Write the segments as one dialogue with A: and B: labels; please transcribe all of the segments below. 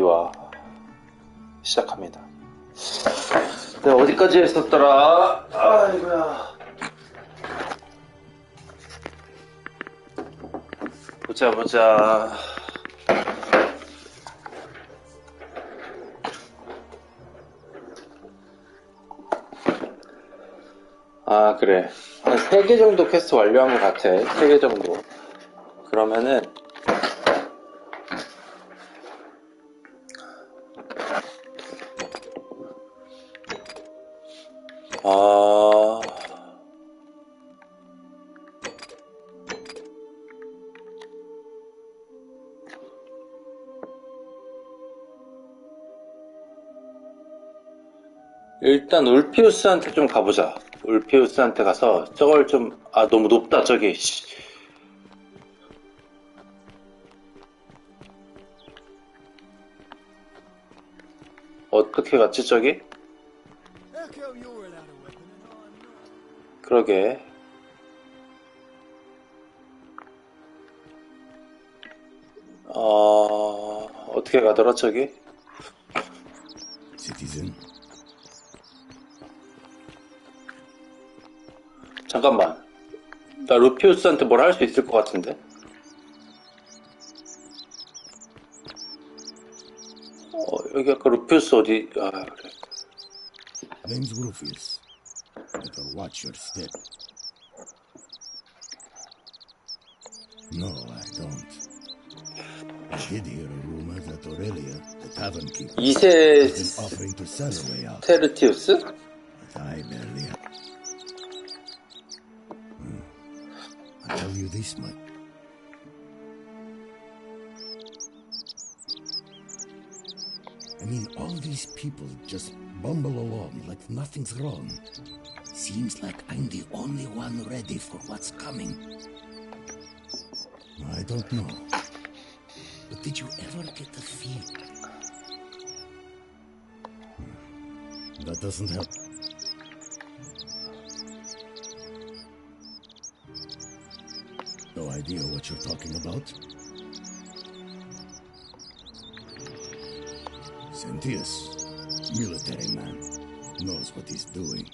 A: 이야기와 시작합니다. 내가 어디까지 했었더라? 아이고야. 보자. 아, 그래. 한 3개 정도 퀘스트 완료한 것 같아. 3개 정도. 그러면은, 일단 울피우스한테 좀 가보자. 울피우스한테 가서 저걸 좀, 너무 높다, 저기. 어떻게 갔지, 저기? 그러게. 어떻게 가더라, 저기? 잠깐만. 나 루피우스한테 뭘 할 수 있을 것 같은데? 여기 아까 루피우스 어디, 그래.
B: Name's Rufius. Better watch your step. No, I don't. I did hear a rumor that Aurelia, the tavern keeper, has been offering to sell her way out.
A: 테르티우스?
B: But I barely. I'll tell you this much. I mean, all these people just bumble along like nothing's wrong. Seems like I'm the only one ready for what's coming. I don't know. But did you ever get the feel? That doesn't help. No idea what you're talking about? Sentius, military man, knows what he's doing.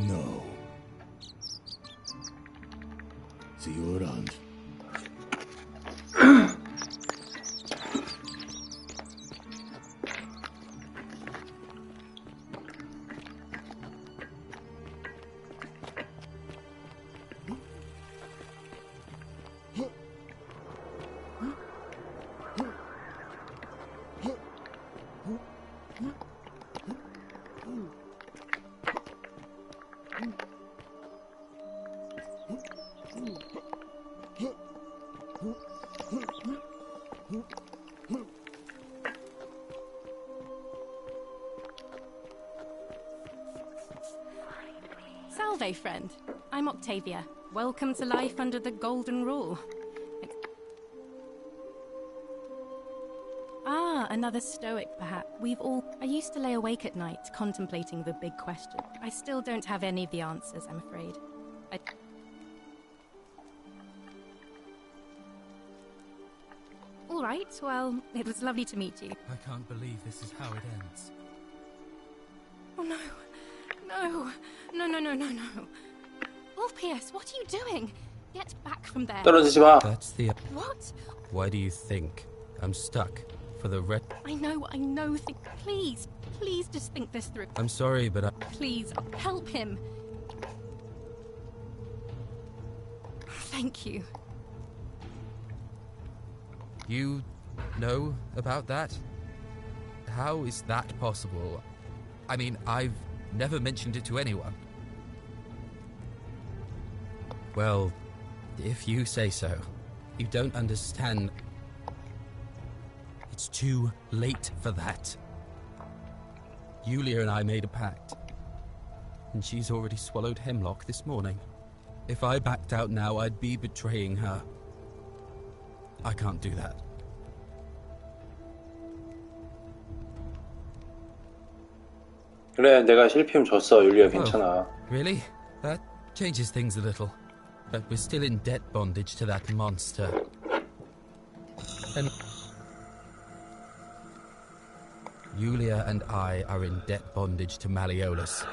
B: No. See you around.
C: Salve, friend. I'm Octavia. Welcome to life under the Golden Rule. Another stoic, perhaps. I used to lay awake at night, contemplating the big question. I still don't have any of the answers, I'm afraid. All right, well, it was lovely to meet you.
D: I can't believe this is how it ends.
C: Oh, no. No. Ulpius, what are you doing? Get back from there.
A: 떨어지지 마.
D: That's the...
C: What?
D: Why do you think I'm stuck for the red...
C: I know. Please just think this through.
D: I'm sorry, but I...
C: Please, help him. Thank you.
D: You know about that? How is that possible? I mean, I've never mentioned it to anyone. Well, if you say so. You don't understand. It's too late for that. Yulia and I made a pact. And she's already swallowed hemlock this morning. If I backed out now, I'd be betraying her. I can't do that.
A: 그래, 내가 실피움 줬어. 율리야, 괜찮아.
D: Really? That changes things a little. But we're still in debt bondage to that monster. And Yulia and I are in debt bondage to Malleolus.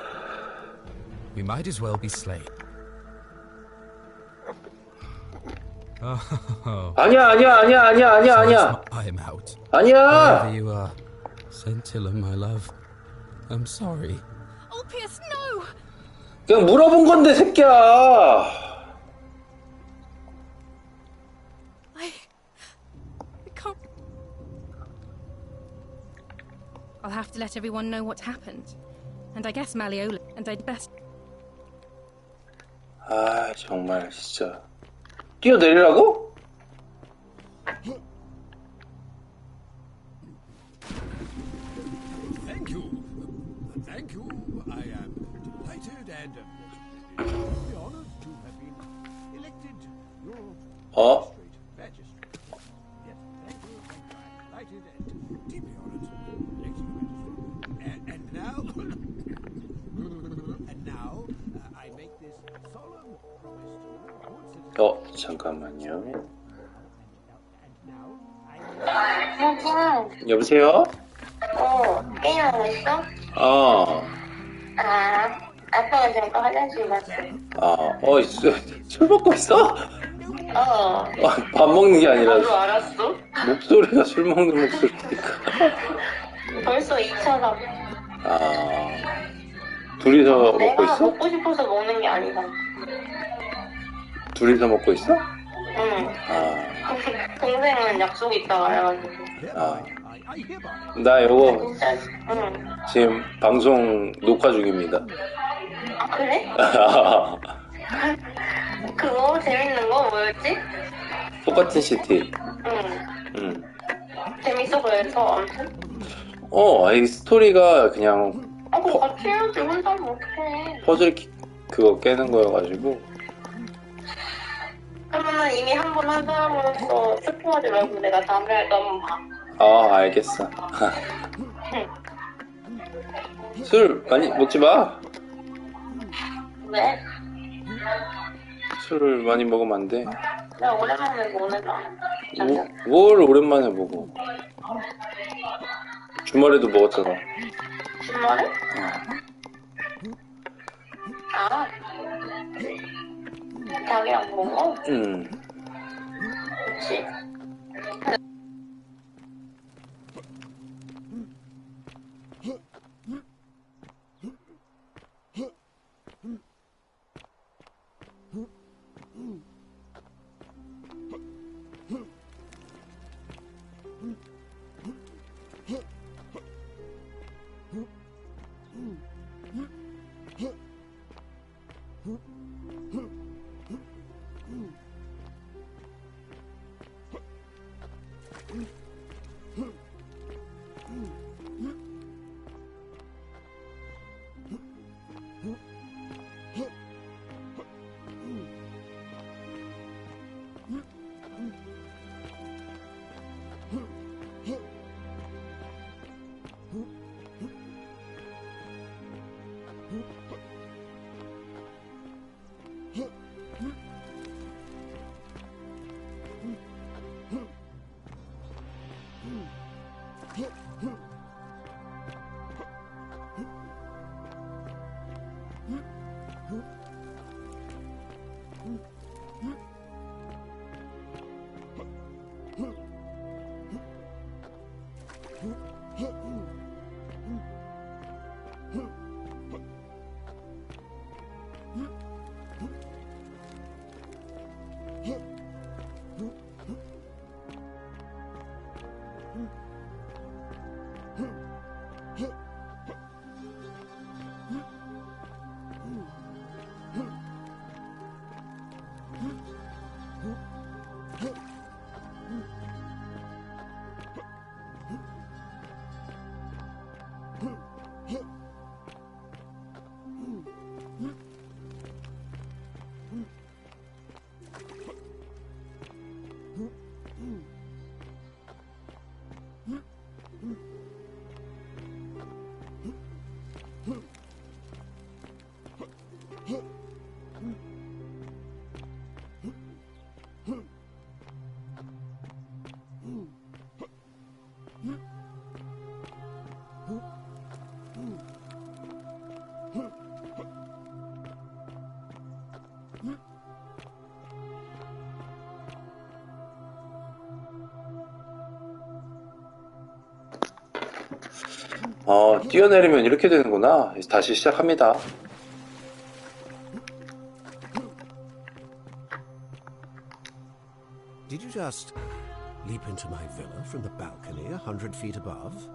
D: We might as well be slain. Oh,
A: 아니야, 아니야, 아니야, 아니야, 아니야,
D: so
A: 아니야.
D: I'm out.
A: 아니야.
D: Wherever you are, Scintilla, my love. I'm sorry.
C: Ulpius, no!
A: 그냥 물어본 건데, 새끼야.
C: I can't. I'll have to let everyone know what happened. And I guess Malleolus, and I'd best.
A: 아, 정말 진짜. 뛰어내리라고?
B: Thank you. Thank you. I am delighted and honored to have been elected your
A: 어?
B: magistrate. Yes, thank you. I'm delighted and deeply honored to elect you magistrate. And now, I make this solemn promise to all citizens.
A: 잠깐만요.
B: And now,
A: 여보세요?
E: 게임하고 있어? 아빠가 지금 또 화장실 갔어.
A: 술 먹고 있어? 밥 먹는 게 아니라
E: 나도 알았어?
A: 목소리가 술 먹는 목소리니까.
E: 벌써 2차다.
A: 둘이서 먹고
E: 내가
A: 있어?
E: 먹고 싶어서 먹는 게 아니다.
A: 둘이서 먹고 있어?
E: 응. 동생은 약속 있다가 해가지고.
A: 나 요거
E: 진짜, 응.
A: 지금 방송 녹화 중입니다.
E: 그래? 그거 재밌는 거 뭐였지?
A: 포가튼시티.
E: 응. 재밌어 그래서 아무튼.
A: 이 스토리가 그냥
E: 그거 같이 해야지 혼자 하면 어떡해.
A: 퍼즐 그거 깨는 거여가지고.
E: 그러면은 이미 한 번 한 사람으로서 스포하지 말고 내가 다음에 할 때 한번 봐.
A: 알겠어. 술 많이 먹지 마.
E: 왜?
A: 술을 많이 먹으면 안 돼.
E: 내가 오랜만에 먹는다.
A: 뭘 오랜만에 먹어. 주말에도 먹었잖아.
E: 주말에? 자기랑 먹어? 그치.
A: 뛰어내리면 이렇게 되는구나. 다시 시작합니다.
F: Did you just leap into my villa from the balcony 100 feet above?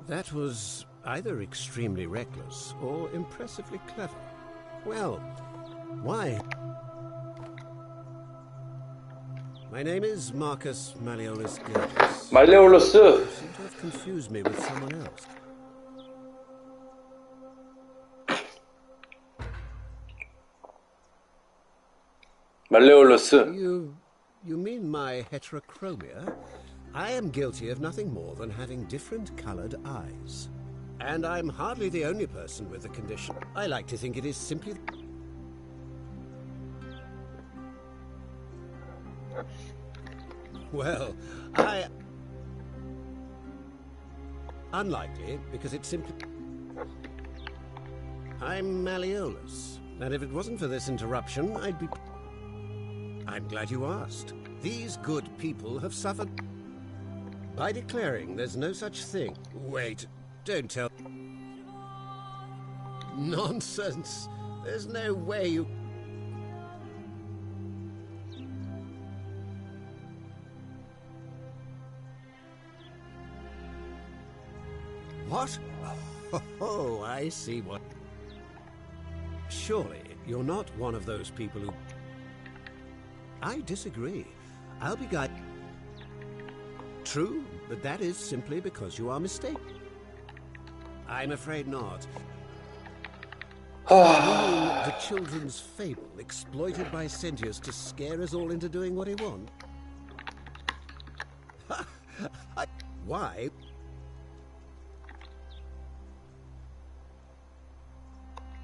F: That was either extremely reckless or impressively clever. Well, why? My name is Marcus Malleolus Gertis.
A: 말레올로스.
F: You seem to have confused me with someone else.
A: 말레올로스.
F: You mean my heterochromia? I am guilty of nothing more than having different colored eyes. And I'm hardly the only person with the condition. I like to think it is simply... Well, Unlikely, because it's simply... I'm Malleolus, and if it wasn't for this interruption, I'd be... I'm glad you asked. These good people have suffered by declaring there's no such thing. Wait, don't tell... Nonsense! There's no way you... What? Oh, I see what... Surely, you're not one of those people who... I disagree. I'll be guided. True, but that is simply because you are mistaken. I'm afraid not. You mean the children's fable exploited by Sentius to scare us all into doing what he wants? Why?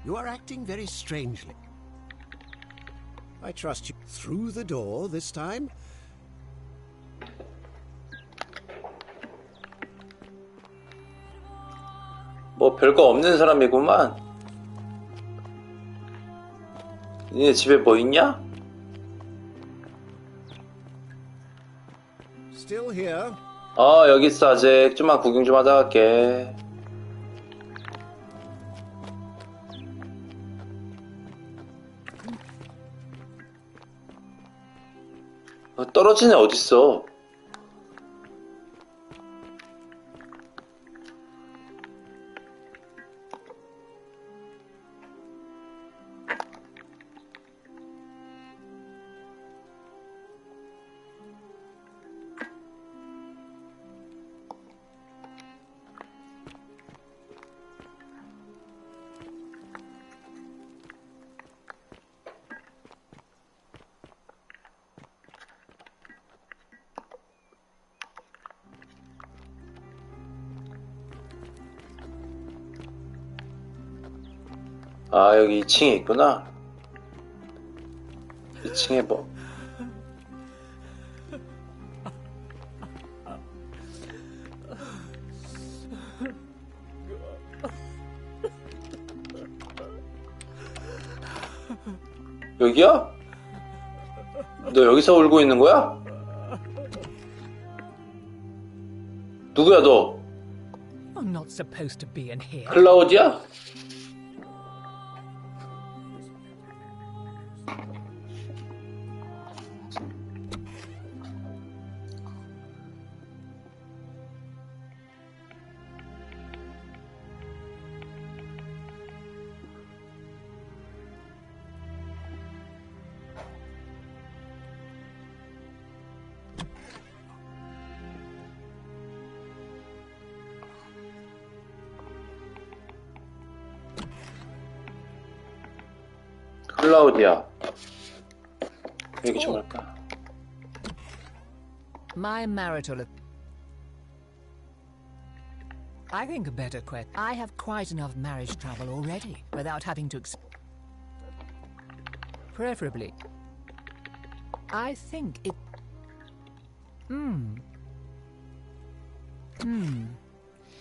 F: You are acting very strangely. I trust you through the door this time.
A: 뭐 별거 없는 사람이구만. 니네 집에 뭐 있냐?
F: Still here.
A: 여기 있어 아직. 좀만 구경 좀 하다 갈게. 떨어진 애 어딨어? 여기 2층에 있구나. 2층에 뭐. 여기야? 너 여기서 울고 있는 거야? 누구야 너?
G: I'm not supposed to be in here.
A: 클라우디야? 클라우디야. 얘기 좀 할까?
G: My marital... I think a better question. I have quite enough marriage trouble already, without having to... Preferably. I think it...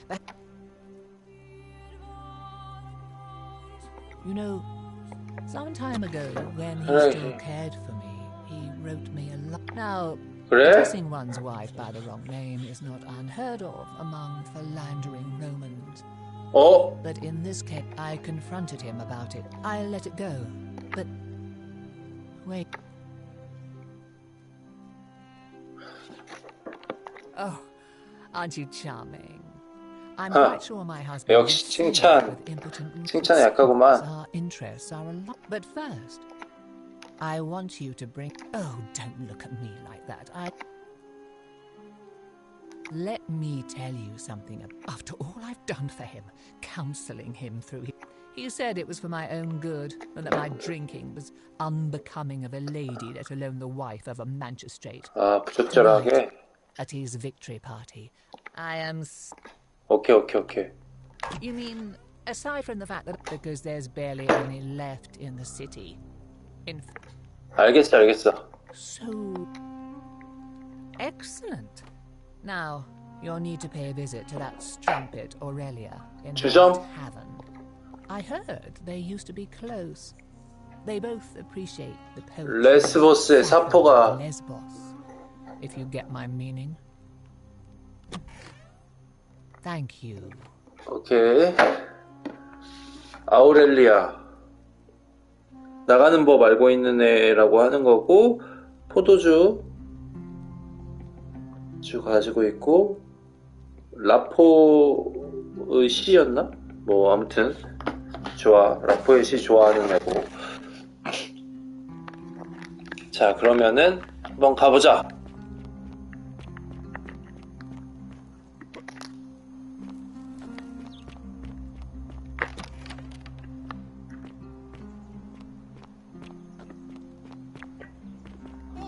G: But... You know, some time ago, when he still cared for me, he wrote me a lot. Now,
A: 그래?
G: Addressing one's wife by the wrong name is not unheard of among philandering Romans.
A: 어?
G: But in this case, I confronted him about it. I let it go. But wait. Oh, aren't you charming? I'm quite sure my husband
A: 역시
G: is filled
A: 칭찬.
G: with impotent
A: 칭찬이 약하구만.
G: Our interests are a lot. But first, I want you to bring. Oh, don't look at me like that. Let me tell you something. After all I've done for him, counseling him through. He said it was for my own good, and that my drinking was unbecoming of a lady, let alone the wife of a magistrate.
A: 아, 부적절하게.
G: At his victory party, I am.
A: 오케이.
G: You mean aside from the fact that because there's barely any left in the city?
A: 알겠어.
G: So excellent. Now you'll need to pay a visit to that strumpet Aurelia in the
A: 주점.
G: tavern. I heard they used to be close. They both appreciate the poetry.
A: 레스보스의 사포가
G: Lesbos, if you get my meaning. Thank you.
A: 오케이. 아우렐리아. 나가는 법 알고 있는 애라고 하는 거고, 포도주 가지고 있고, 라포의 시였나? 뭐 아무튼 좋아. 라포의 시 좋아하는 애고. 자, 그러면은 한번 가보자.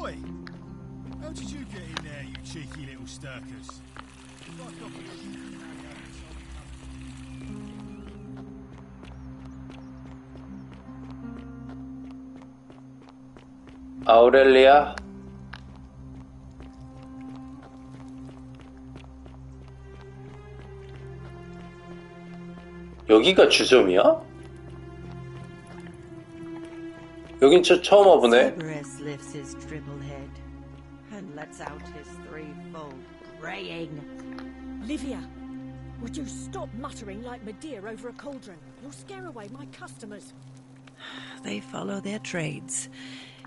H: Oi! How did you get in there, you cheeky little stirkers?
A: 아우렐리아. 여기가 주점이야? 여긴 처음 와보네.
I: Cerberus lifts his dribble head and lets out his threefold braying.
J: Livia, would you stop muttering like Medea over a cauldron? You'll scare away my customers.
I: They follow their trades,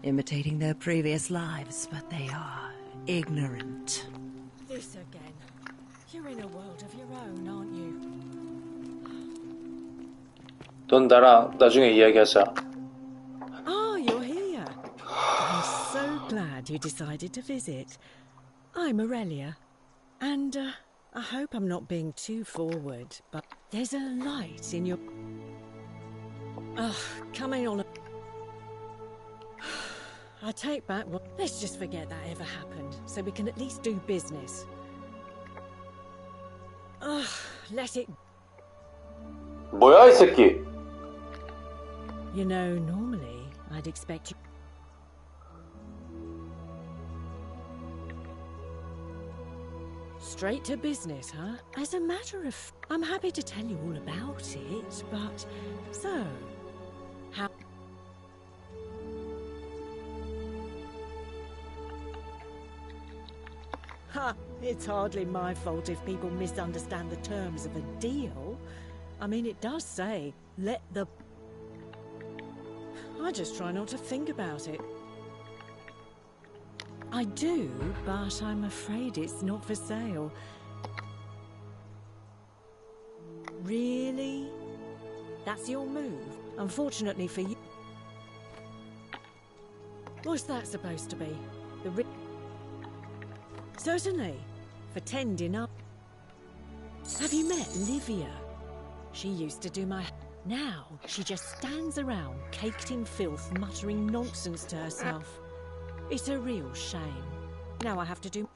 I: imitating their previous lives, but they are ignorant.
J: This again. You're in a world of your own, aren't you?
A: 넌 나랑 나중에 이야기하자.
J: Ah, you're here. I'm so glad you decided to visit. I'm Aurelia, and I hope I'm not being too forward, but there's a light in your... coming on. I take back what... Let's just forget that ever happened, so we can at least do business. Let it...
A: 뭐야, 이 새끼?
J: You know, normally I'd expect you... Straight to business, huh? As a matter of... I'm happy to tell you all about it, but... So... How... Ha! It's hardly my fault if people misunderstand the terms of a deal. I mean, it does say, let the... I just try not to think about it. I do, but I'm afraid it's not for sale. Really? That's your move? Unfortunately for you... What's that supposed to be? The Certainly. For 10 dinar. Have you met Livia? She used to do my... Now, she just stands around, caked in filth, muttering nonsense to herself. It's a real shame. Now I have to do...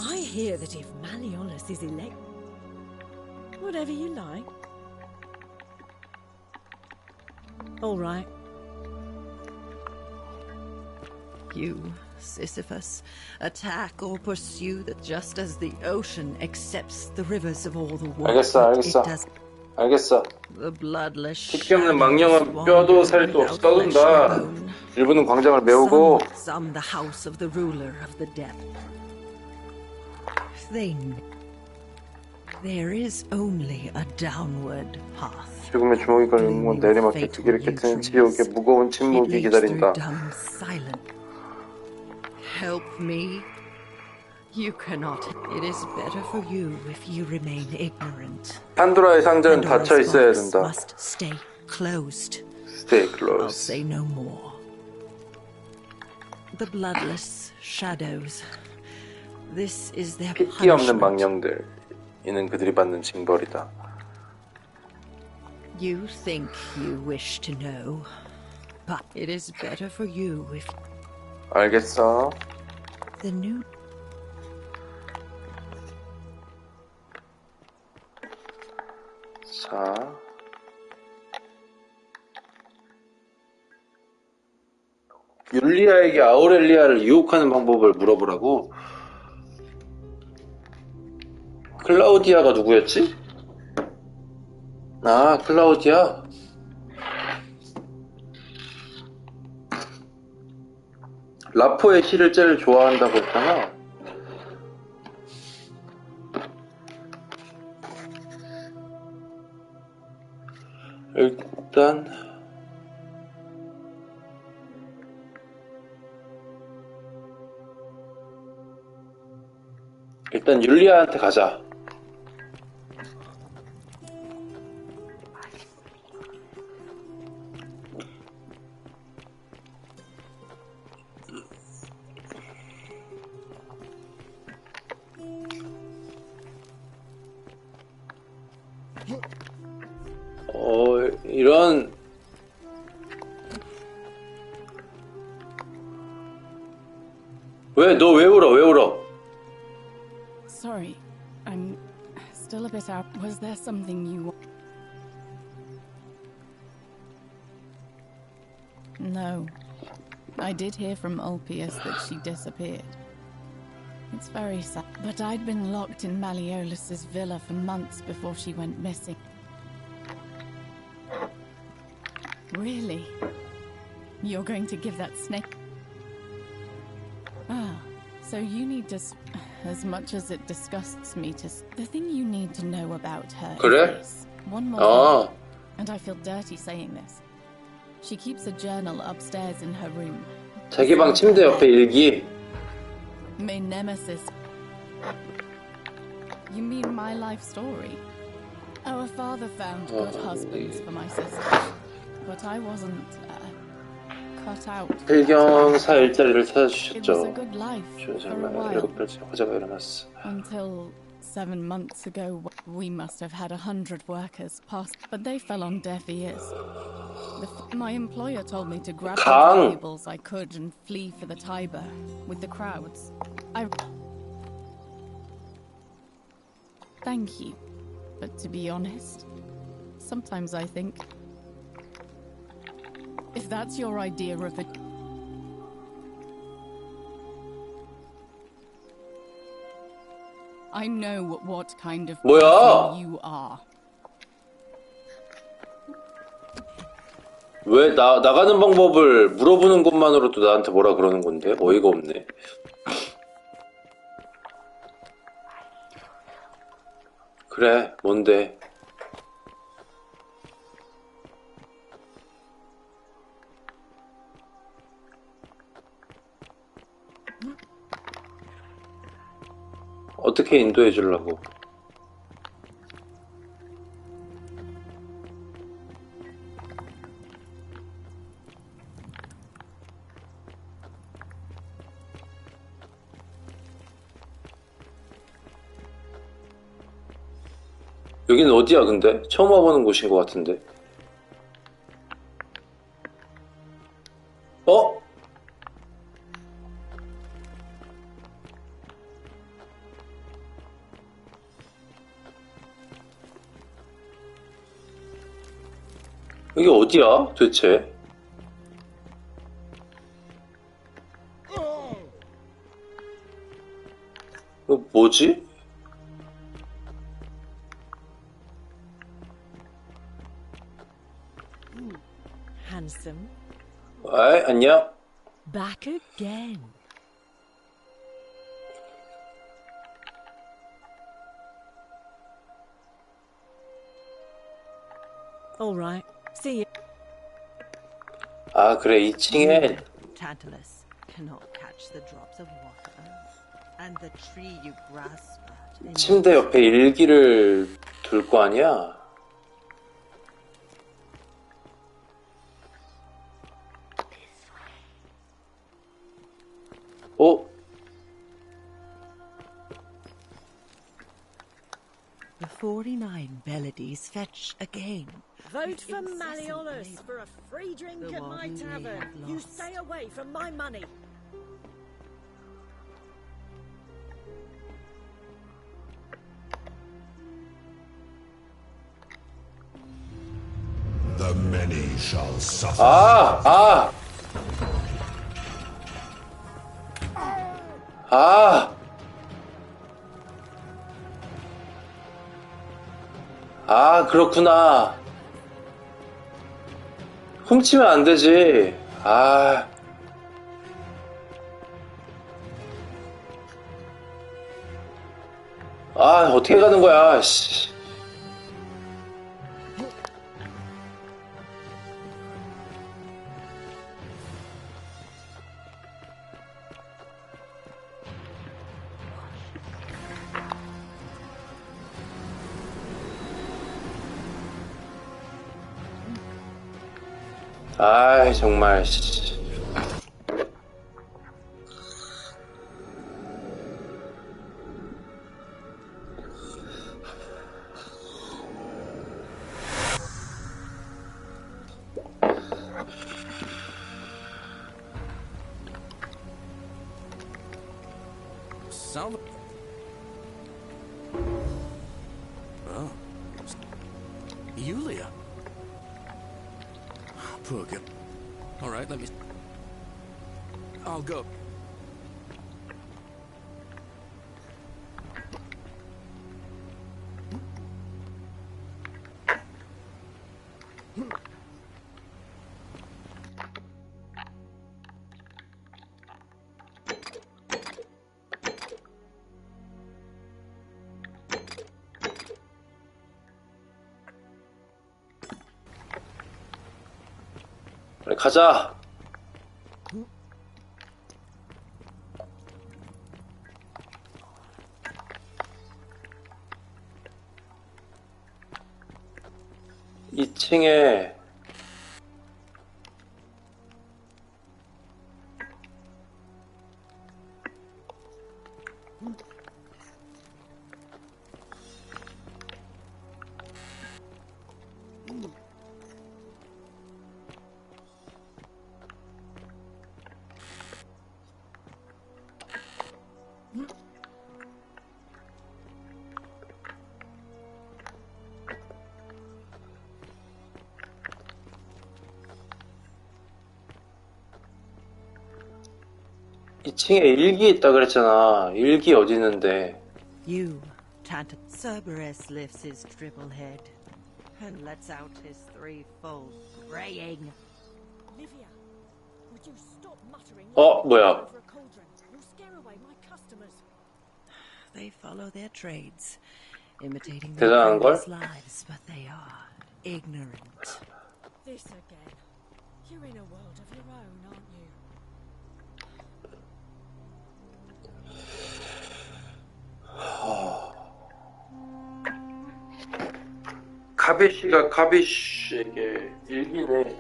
J: I hear that if Malleolus is elect... Whatever you like. All right.
I: You, Sisyphus, attack or pursue that just as the ocean accepts the rivers of all the world.
A: 알겠어. 알겠어.
I: The bloodless
A: 특기 없는
I: shadows
A: 망령은 뼈도
I: wander
A: 살도
I: without
A: 없어
I: flesh or
A: 쏜다.
I: bone.
A: 일부는 광장을 메우고
I: Some the house of the ruler of the depth. There is only a downward path.
A: 죽음의 주먹이 걸린 곳 내리막길 두기를 깨트는 지옥의 무거운 침묵이 기다린다.
I: Help me. You cannot. It is better for you if you remain ignorant.
A: 판도라의 상자는 닫혀 있어야 된다.
I: Must stay closed.
A: Stay
I: I'll
A: close.
I: say no more. The bloodless shadows. This is their
A: 핏기 없는
I: punishment.
A: 망령들. 이는 그들이 받는 징벌이다.
I: You think you wish to know, but it is better for you if
A: 알겠어.
I: the new.
A: 자. 율리아에게 아우렐리아를 유혹하는 방법을 물어보라고? 클라우디아가 누구였지? 아, 클라우디아? 라포의 시를 제일 좋아한다고 했잖아. 일단 율리아한테 가자. 이런 너 왜 울어? 왜 울어?
C: Sorry, I'm still a bit out. Was there something you... No. I did hear from Ulpius that she disappeared. It's very sad. But I'd been locked in Malleolus's villa for months before she went missing. Really? You're going to give that snake... Ah, so you need to... As much as it disgusts me to... The thing you need to know about her
A: 그래?
C: is this. One more thing. And I feel dirty saying this. She keeps a journal upstairs in her room.
A: 자기 방 침대 옆에 일기.
C: My nemesis. You mean my life story? Our father found good husbands for my sister, but I wasn't cut out.
A: 필경사 일자리를
C: It was a
A: 찾아주셨죠.
C: good life for a
A: 정말
C: while.
A: 7달째 화재가 일어났어.
C: Until 7 months ago, we must have had 100 workers pass, but they fell on deaf ears. My employer told me to grab the valuables I could and flee for the Tiber with the crowds. Thank you, but to be honest, sometimes I think if that's your idea of it. I know what kind of person you are.
A: 왜 나가는 방법을 물어보는 것만으로도 나한테 뭐라 그러는 건데? 어이가 없네. 그래, 뭔데? 어떻게 인도해 주려고? 여기는 어디야 근데? 처음 와보는 곳인 것 같은데. 어? 여기 어디야 도대체? 이거 뭐지?
J: Handsome.
A: 아이, 안녕.
J: Back again. All right. See you.
A: 아, 그래. 2층에
I: Tantalus cannot catch the drops of water, and the tree you grasp at.
A: 침대 옆에 일기를 둘 거 아니야? 어?
I: The 49 Beladies fetch again.
J: Vote for Malleolus for a free drink at my tavern. You stay away from my money.
B: The many shall suffer.
A: 아! 그렇구나. 훔치면 안 되지. 어떻게 가는 거야, 씨. 정말, 씨.
K: Oh. Yulia. Poor girl. All right, let me... I'll go.
A: 그래, 가자. 이 층에 일기 있다 그랬잖아. 일기 어디 있는데?
I: You, Tantalus. Cerberus lifts his triple head and lets out his threefold braying.
J: Livia, would you stop muttering
A: 뭐야?
J: over a cauldron? You'll scare away my customers.
I: They follow their trades, imitating
A: 대단한
I: their
A: 걸?
I: previous lives, but they are ignorant.
J: This again. You're in a world of your own, aren't you?
A: 카비씨가 카비씨에게 일기네.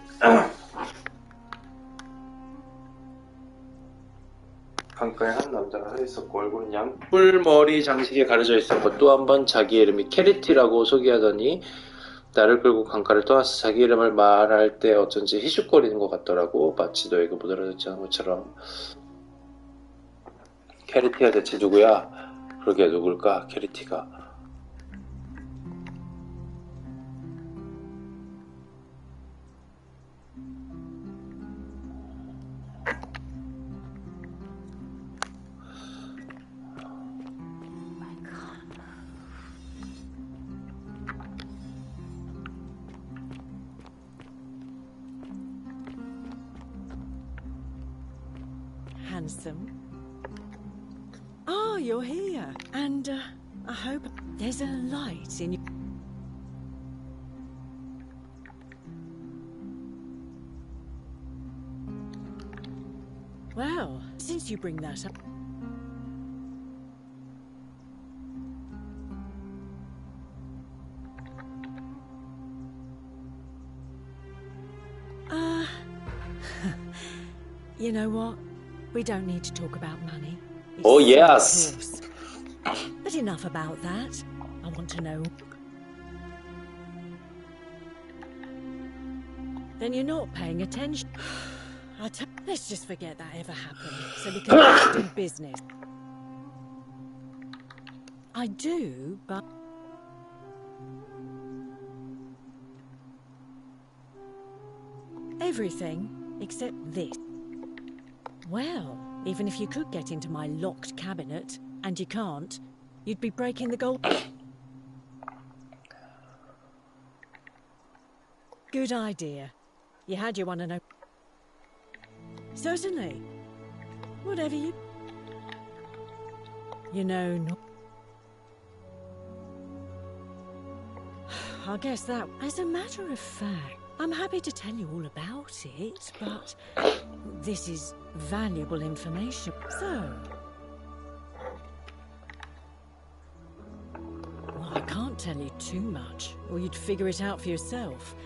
A: 강가에 한 남자가 서 있었고 얼굴은 양뿔머리 장식에 가려져 있었고 또 한 번 자기 이름이 캐리티라고 소개하더니 나를 끌고 강가를 떠나서 자기 이름을 말할 때 어쩐지 희죽거리는 것 같더라고. 마치 너에게 못 알아듣지 않은 것처럼. 캐리티가 대체 누구야? 그러게 누굴까? 캐리티가.
J: handsome. Oh, you're here. And I hope there's a light in you. Well, since you bring that up... You know what? We don't need to talk about money. It's
A: Oh,
J: so
A: yes.
J: coarse. But enough about that. I want to know. Then you're not paying attention. Let's just forget that ever happened, so we can do business. I do, but... Everything except this. Well, even if you could get into my locked cabinet, and you can't, you'd be breaking the gold. Good idea. You had your one and only. Certainly. Whatever you... You know, no... I guess that... As a matter of fact, I'm happy to tell you all about it, but this is valuable information. So... Well, I can't tell you too much, or you'd figure it out for yourself.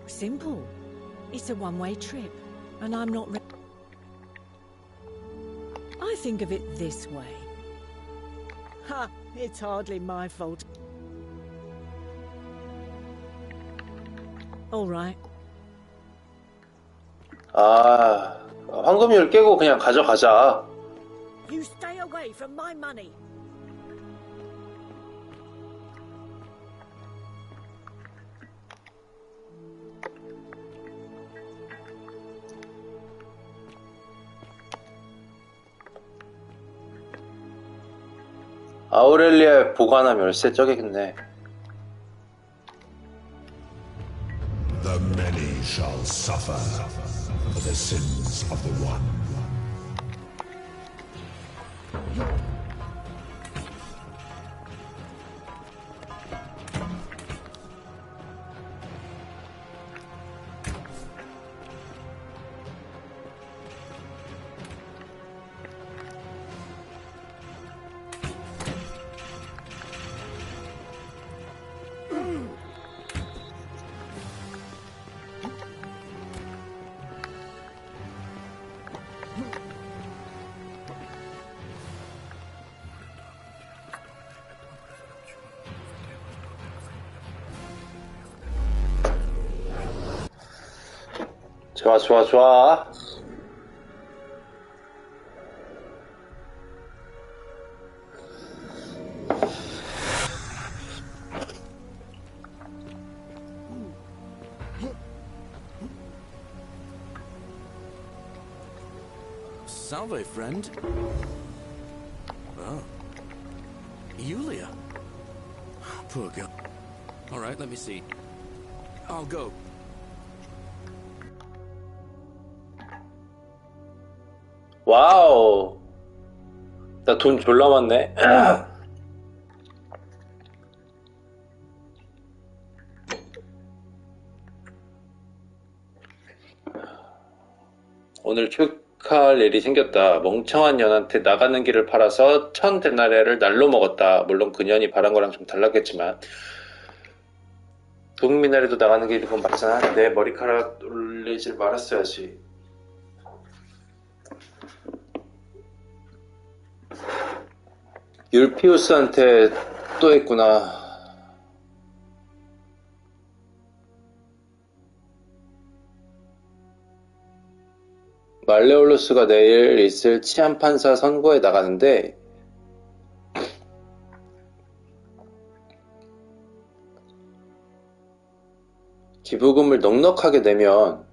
J: Simple. It's a one-way trip, and I'm not... I think of it this way. Ha! It's hardly my fault. All right.
A: 아, 황금률 깨고 그냥 가져가자.
J: You stay away from my money.
A: 아우렐리아의 보관함 열쇠 저기겠네.
B: The many shall suffer for the sins of the one.
A: 좋아, 좋아, 좋아.
K: Salve, friend. Oh. Yulia. Poor girl. All right, let me see. I'll go.
A: 와우. 나 돈 졸라 많네. 오늘 축하할 일이 생겼다. 멍청한 년한테 나가는 길을 팔아서 1000데나리아를 날로 먹었다. 물론 그년이 바란 거랑 좀 달랐겠지만 도둑미나리도 나가는 길이 그건 맞잖아. 내 머리카락 올리질 말았어야지. 율피우스한테 또 했구나. 말레올루스가 내일 있을 치안판사 선고에 나가는데 기부금을 넉넉하게 내면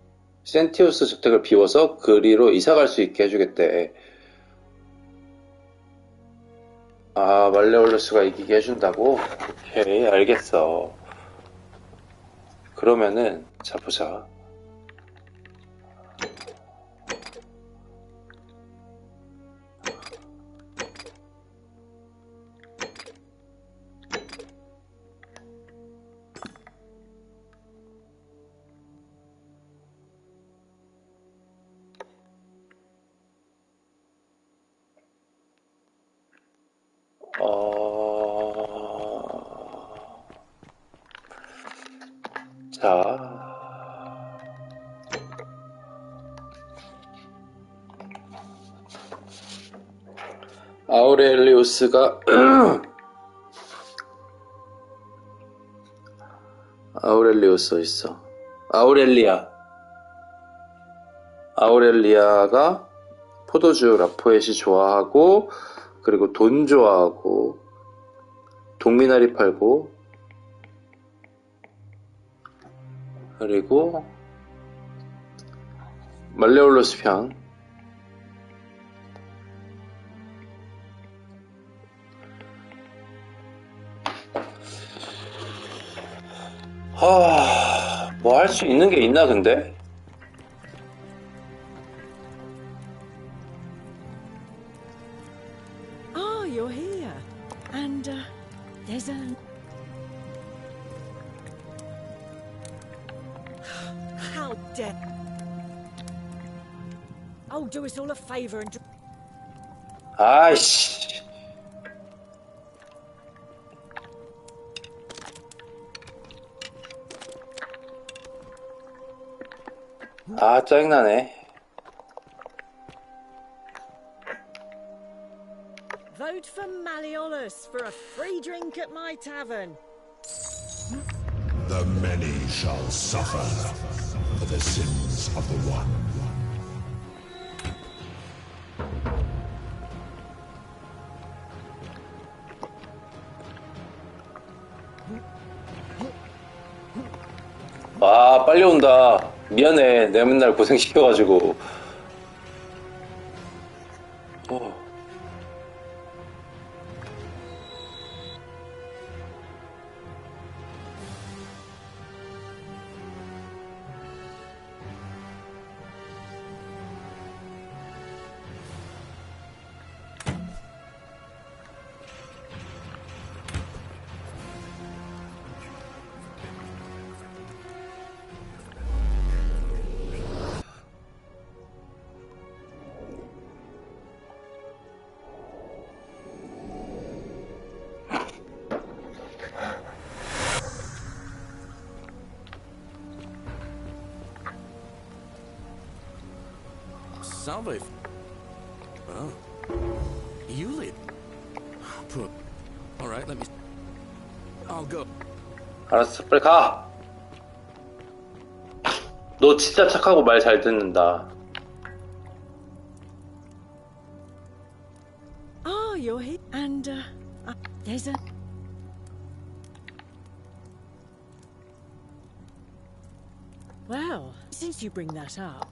A: 센티우스 주택을 비워서 그리로 이사갈 수 있게 해주겠대. 아, 말레올루스가 이기게 해준다고? 오케이, 알겠어. 그러면은 자 보자. 자. 아우렐리우스가 아우렐리우스 있어. 아우렐리아가 포도주 라포엣이 좋아하고, 그리고 돈 좋아하고, 동미나리 팔고, 그리고 말레올로스 편. 뭐 할 수 있는 게 있나 근데?
J: Oh, you're here. And, there's a... How dare... Oh, do us all a favour and...
A: 아이씨. 아, 짜증나네.
J: Vote for Malleolus for a free drink at my tavern.
B: The many shall suffer for the sins of the one.
A: 와, 빨리 온다. 미안해. 내가 맨날 고생시켜가지고.
K: Salve. Oh. Yulia. Poor. All right, let me... I'll go.
A: 알았어, 빨리 가. 너 진짜 착하고 말 잘 듣는다.
J: Oh, you're here. And, there's a... Well, since you bring that up...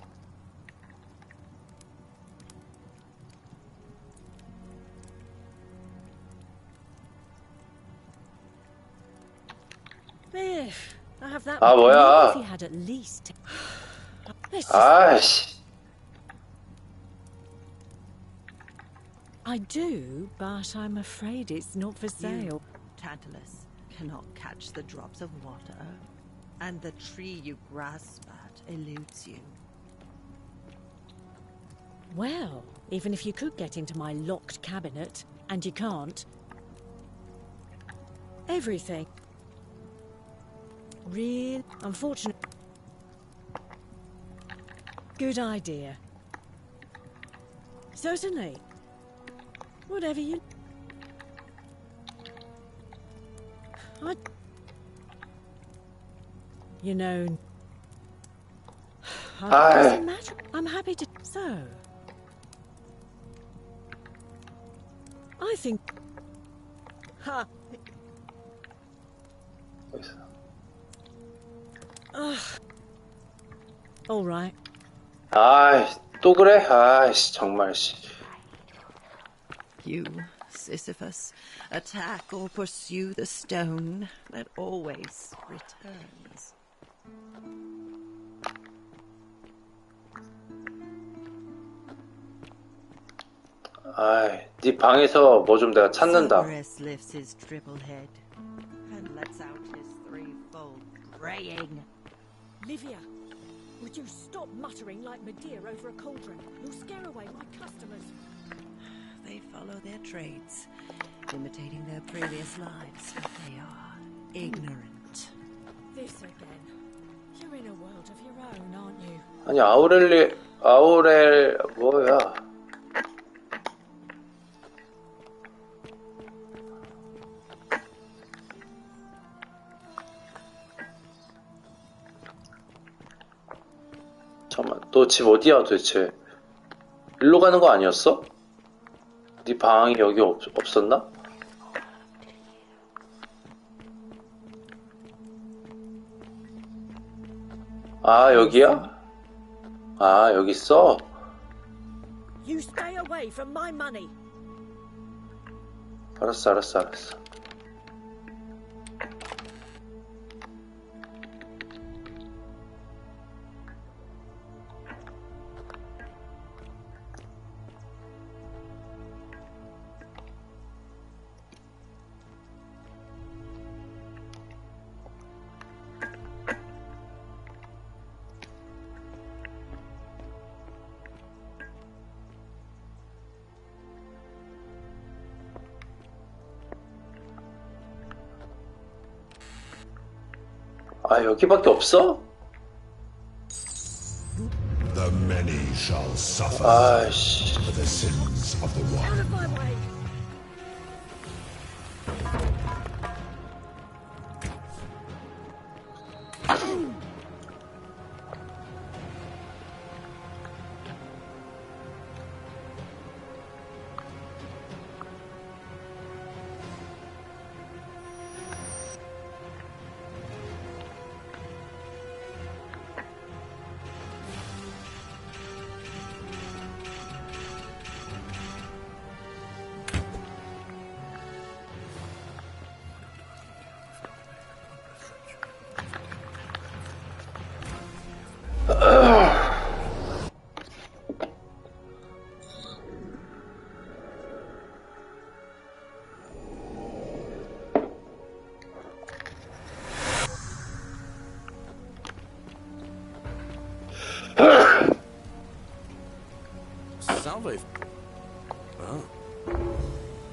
J: If I have that...
A: 아, 뭐야.
J: If he had at least...
A: 아이씨.
J: I do, but I'm afraid it's not for sale.
I: Tantalus, cannot catch the drops of water, and the tree you grasp at eludes you.
J: Well, even if you could get into my locked cabinet, and you can't... Everything... Real... Unfortunate... Good idea. Certainly. Whatever you... You know... Doesn't matter. I'm happy to... So... I think... Ha! All right.
A: 아이, 또 그래? 아이씨, 정말, 씨.
I: You, Sisyphus, attack or pursue the stone that always returns.
A: 아이, 네 방에서 뭐 좀 내가 찾는다.
I: Cerberus lifts his triple head and lets out his threefold braying.
J: Livia, would you stop muttering like Medea over a cauldron? You'll scare away my customers.
I: They follow their trades, imitating their previous lives, but they are ignorant.
J: This again. You're in a world of your own, aren't you?
A: 아니 아우렐 뭐야? 잠깐만, 너 집 어디야 도대체? 일로 가는 거 아니었어? 네 방이 여기 없었나? 아, 여기야? 아, 여기 있어?
J: You stay away from my money.
A: 알았어. 아, 여기밖에 없어?
B: The many shall suffer
A: 아이씨.
B: for the sins of the one.
J: Out of my way.
K: Salve. Oh.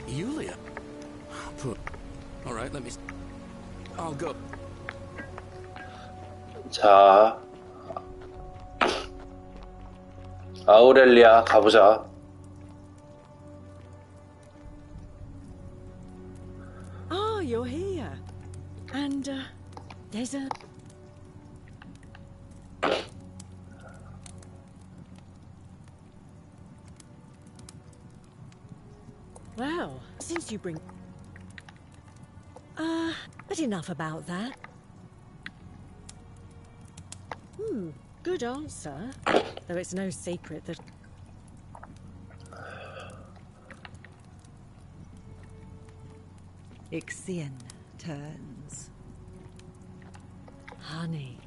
K: Yulia. All right, let me... I'll go.
A: 자, 아우렐리아 가보자.
J: Oh, you're here. And, there's a... Well, since you bring... but enough about that. Good answer. Though it's no secret that...
I: Ixion turns.
J: Honey,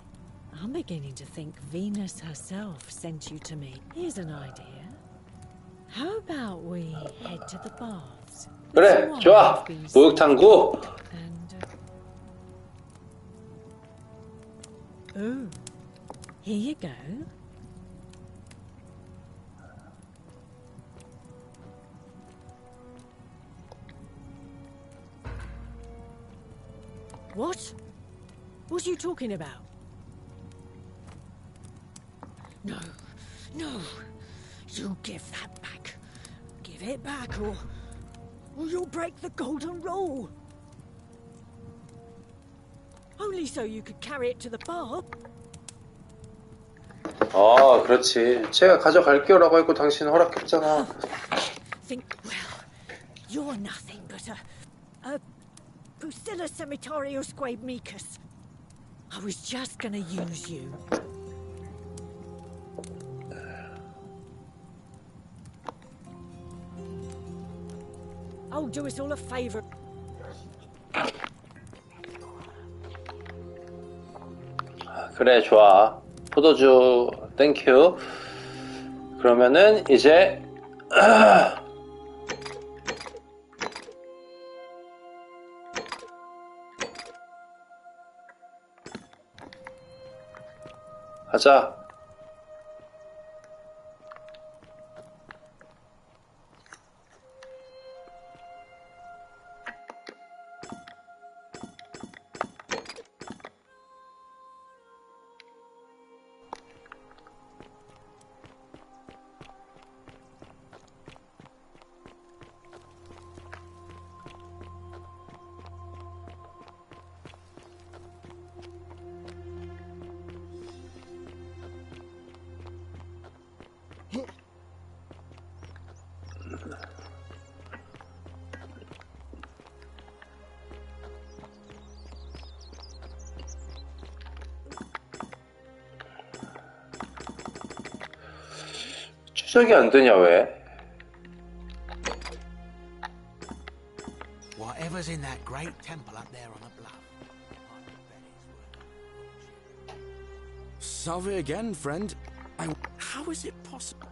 J: I'm beginning to think Venus herself sent you to me. Here's an idea. How about we head to the baths?
A: 그래, 좋아. 목욕탕구.
J: Oh, here you go. What? What are you talking about? No, no. You give that back. Give it back or you'll break the golden rule. Only so you could carry it to the bar.
A: 그렇지. 제가 가져갈게요라고 했고 당신 허락했잖아.
J: Think, well, you're nothing but a Pusilla Semitario Squabe Micus. I was just gonna use you. Oh, do us all a favor.
A: 그래, 좋아. 포도주 땡큐. 그러면은 이제 가자. 시작이 안 되냐 왜?
K: Whatever's in that great temple up there on the bluff. Salve again, friend. How is it possible?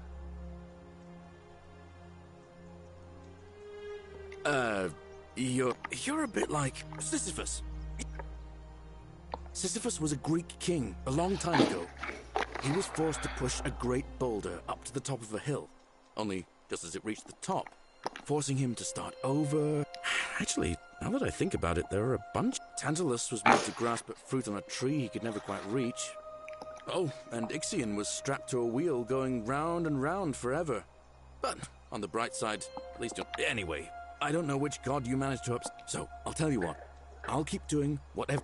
K: You're a bit like Sisyphus. Sisyphus was a Greek king a long time ago. He was forced to push a great boulder up to the top of a hill, only just as it reached the top, forcing him to start over. Actually, now that I think about it, there are a bunch. Tantalus was made to grasp at fruit on a tree he could never quite reach. Oh, and Ixion was strapped to a wheel going round and round forever. But on the bright side, at least anyway, I don't know which god you managed to so I'll tell you what. I'll keep doing whatever.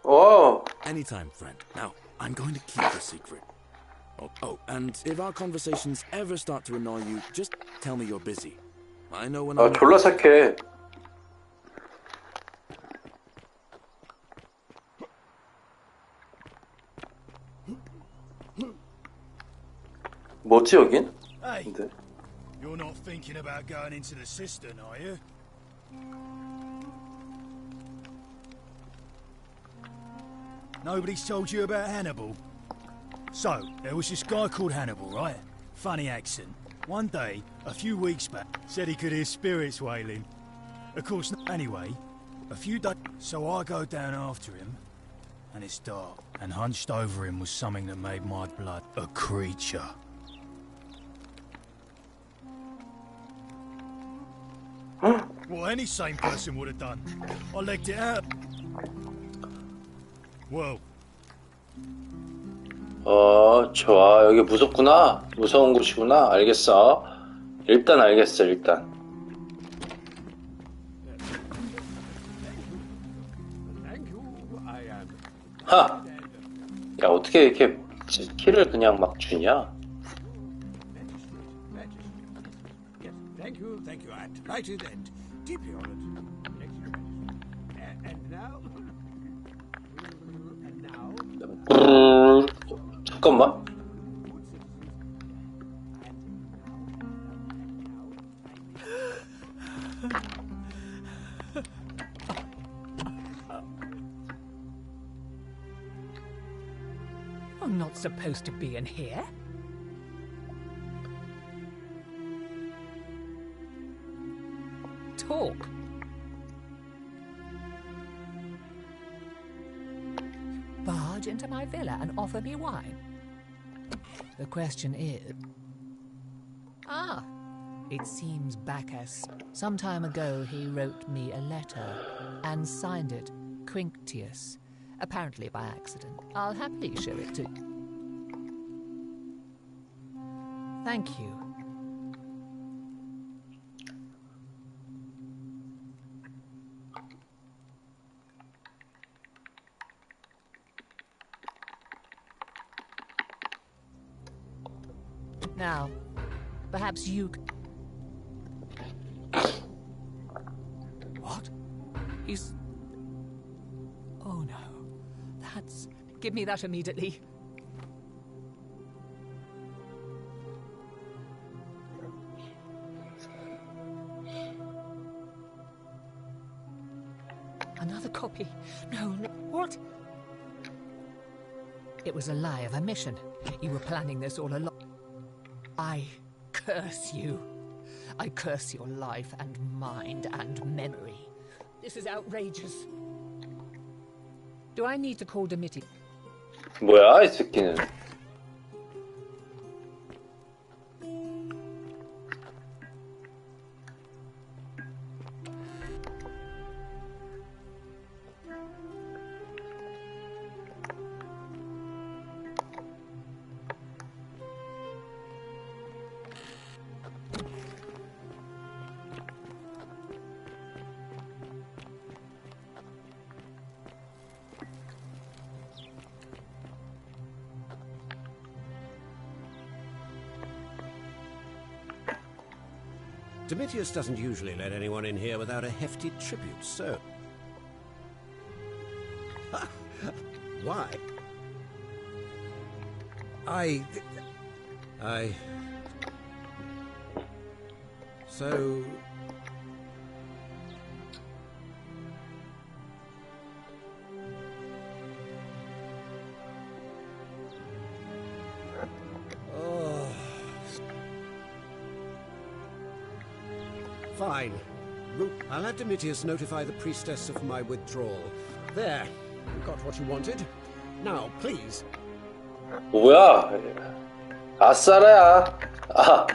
A: Oh.
K: Anytime, friend. Now, I'm going to keep the secret. Oh, and if our conversations ever start to annoy you, just tell me you're busy. I know when I'm...
A: 졸라 착해. 뭐지 여긴?
H: Hey,
A: 근데.
H: you're not thinking about going into the cistern, are you? Nobody's told you about Hannibal? So, there was this guy called Hannibal, right? Funny accent. One day, a few weeks back, said he could hear spirits wailing. Of course, anyway, a few days... So I go down after him, and it's dark, and hunched over him was something that made my blood a creature. What any sane person would have done. I legged it out. Well.
A: 좋아. 여기 무섭구나. 무서운 곳이구나. 알겠어. 일단 알겠어, 일단. 하! 야, 어떻게 이렇게 키를 그냥 막 주냐?
F: Thank you, at delighted and deeply honored. And now?
A: 잠깐만.
G: I'm not supposed to be in here. Talk. Barge into my villa and offer me wine. The question is... it seems Bacchus. Some time ago he wrote me a letter and signed it Quinctius, apparently by accident. I'll happily show it to you. Thank you. Now, perhaps you... What? He's... Oh no. That's... Give me that immediately. Another copy. No, no. What? It was a lie of a mission. You were planning this all along. I curse you. I curse your life and mind and memory. This is outrageous. Do I need to call Dimitri?
A: 뭐야, 이 새끼는.
F: Domitius doesn't usually let anyone in here without a hefty tribute, so... Why? So... Oh. Fine. I'll have Domitius notify the priestess of my withdrawal. There. You got what you wanted. Now, please.
A: 뭐야? 아싸라야. 아.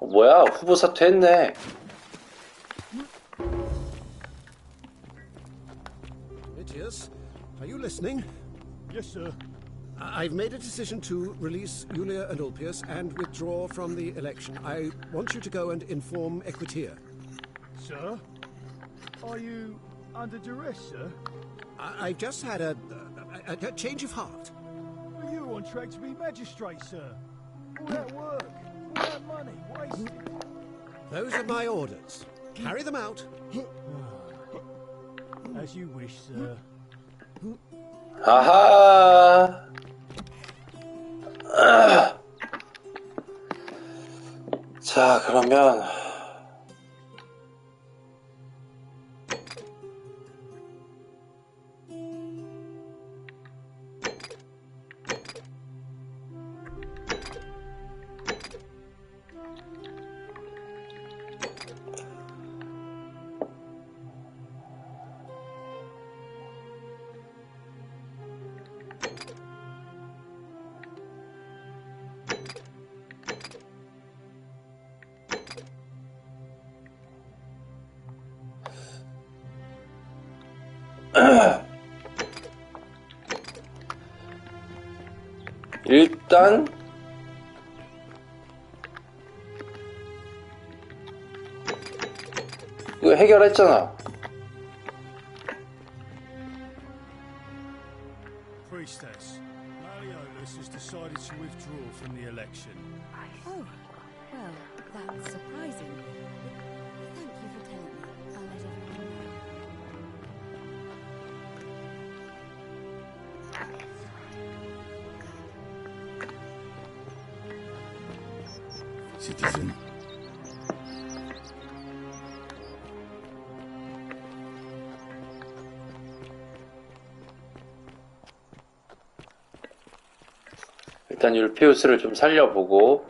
A: 뭐야? 후보 사퇴했네.
F: Domitius, are you listening?
H: Yes, sir.
F: I've made a decision to release Julia and Ulpius and withdraw from the election. I want you to go and inform Equitia.
H: Sir? Are you under duress, sir?
F: I've just had a change of heart.
H: But you were on track to be magistrate, sir. All that work, all that money, wasted.
F: Those are my orders. Carry them out.
H: As you wish, sir.
A: 아하. 자, 그러면 일단 이거 해결했잖아.
H: Priestess, Malleolus has decided to withdraw from the election.
J: Oh, well, that's surprising. Thank you for telling me. I'll let everyone know.
B: Citizen.
A: 일단 율피우스를 좀 살려보고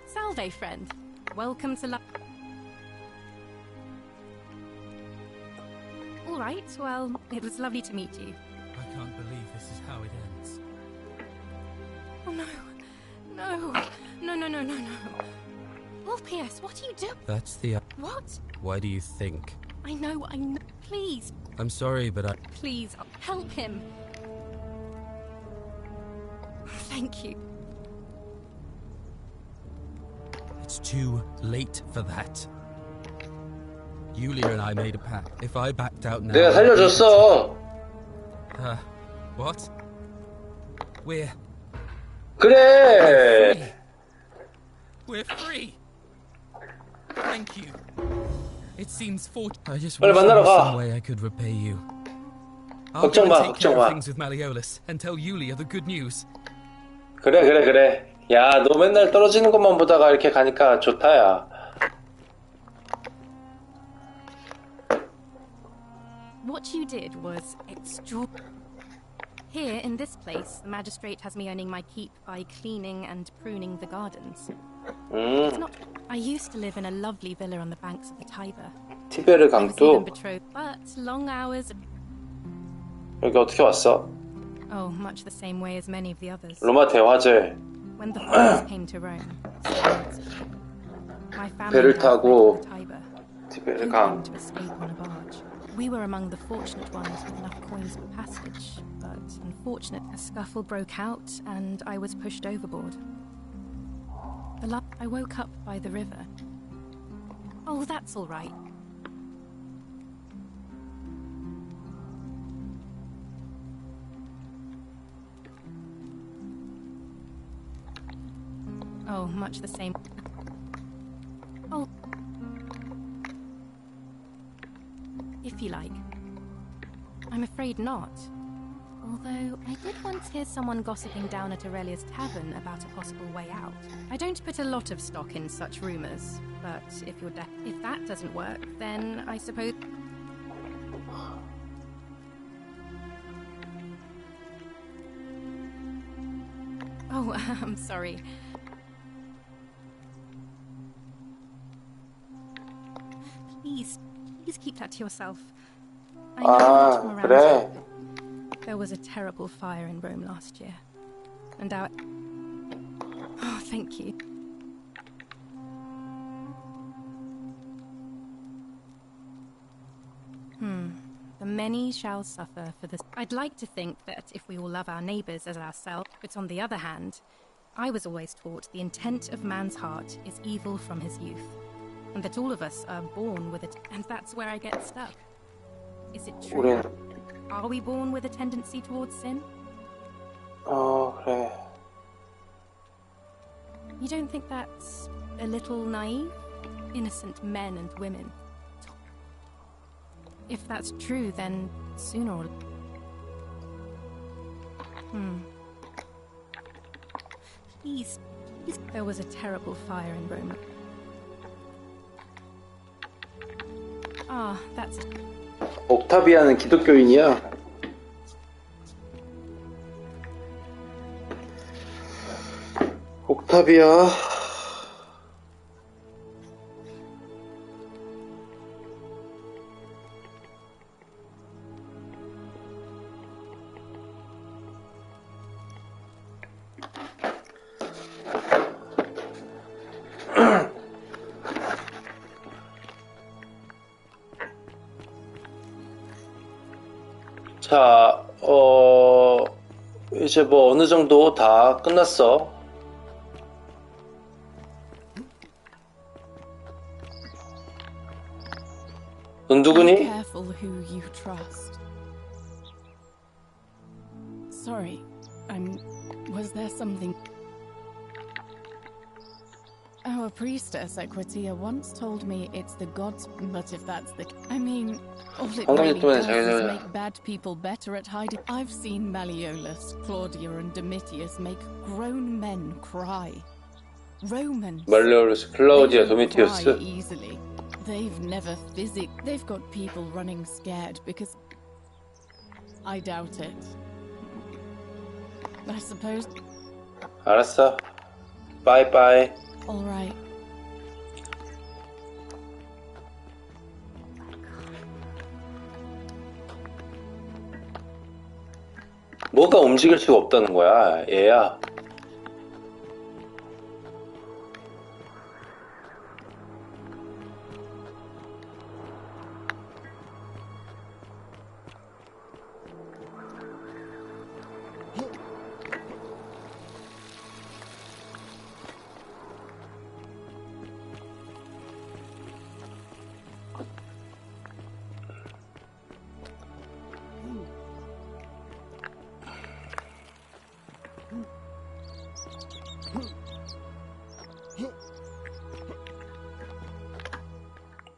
C: Salve, friend. Welcome to All right, well, it was lovely to meet you.
D: I can't believe this is how it ends.
C: Oh, no. No. No, no, no, no, no. Ulpius, what are you doing?
D: That's the...
C: What?
D: Why do you think?
C: I know. Please,
D: I'm sorry, but I...
C: please, help him. Thank you.
D: It's too late for that. Yulia and I made a pact. If I backed out now...
A: 내가 살려줬어.
D: What? We're
A: 그래.
D: We're free. Thank you. It seems I just
A: 빨리
D: wish there
A: 만나러
D: was
A: 가.
D: some way I could repay you. I'll
A: 걱정
D: go
A: 마,
D: and take care
A: 걱정
D: of
A: 마.
D: things with Malleolus and tell Yulia the good news.
A: 그래. 야, 너 맨날 떨어지는 것만 보다가 이렇게 가니까 좋다, 야.
C: What you did was extraordinary. Here, in this place, the magistrate has me earning my keep by cleaning and pruning the gardens. It's not... I used to live in a lovely villa on the banks of the Tiber.
A: 티베르
C: I was even
A: 강도.
C: betrothed, but long hours...
A: 여기 어떻게 왔어?
C: Oh, much the same way as many of the others.
A: 로마 대화제.
C: When the foreigners came to Rome, my family
A: 배를
C: died
A: 타고
C: the Tiber,
A: 티베르
C: hoping
A: 강.
C: to escape on a barge. We were among the fortunate ones with enough coins for passage, but unfortunately, a scuffle broke out and I was pushed overboard. I woke up by the river. Oh, that's all right.
L: Oh, much the same. Oh. If you like. I'm afraid not. Although, I did once hear someone gossiping down at Aurelia's tavern about a possible way out. I don't put a lot of stock in such rumors, but if that doesn't work, then I suppose... Oh, I'm sorry. Please keep that to yourself. I know you're from around
A: 그래.
L: here. There was a terrible fire in Rome last year. And our... Oh, thank you. The many shall suffer for this. I'd like to think that if we all love our neighbours as ourselves, but on the other hand, I was always taught the intent of man's heart is evil from his youth. And that all of us are born with it. And that's where I get stuck. Is it true? Are we born with a tendency towards sin?
A: 그래.
L: You don't think that's a little naive? Innocent men and women. If that's true, then sooner or... Please. There was a terrible fire in Rome. Ah, that's...
A: 옥타비아는 기독교인이야. 옥타비아. 자, 이제 뭐 어느 정도 다 끝났어. 넌 누구니?
C: Be careful who you trust. Sorry, was there something? Our priestess, Equitia, once told me it's the gods, but if that's the... I mean, all it really does is make bad people better at hiding. I've seen Malleolus, Claudia, and Domitius make grown men cry. Romans.
A: Malleolus, Claudia, Domitius.
C: Cry easily. They've never They've got people running scared because... I doubt it. I suppose...
A: 알았어. Bye.
C: All right.
A: 뭐가 움직일 수가 없다는 거야, 얘야.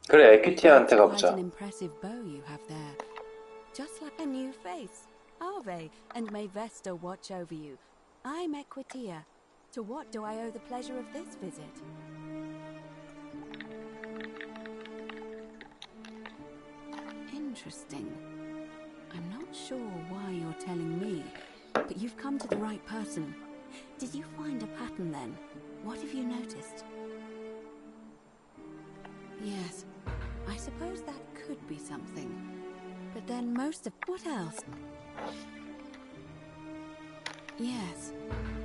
A: 그래, 에퀴티아한테 가보자.
M: Quite an impressive bow you have there. Just like a new face. Ave, and may Vesta watch over you. I'm Equitia. To what do I owe the pleasure of this visit? Interesting. I'm not sure why you're telling me, but you've come to the right person. Did you find a pattern then? What have you noticed? Yes, I suppose that could be something. But then most of... What else? Yes,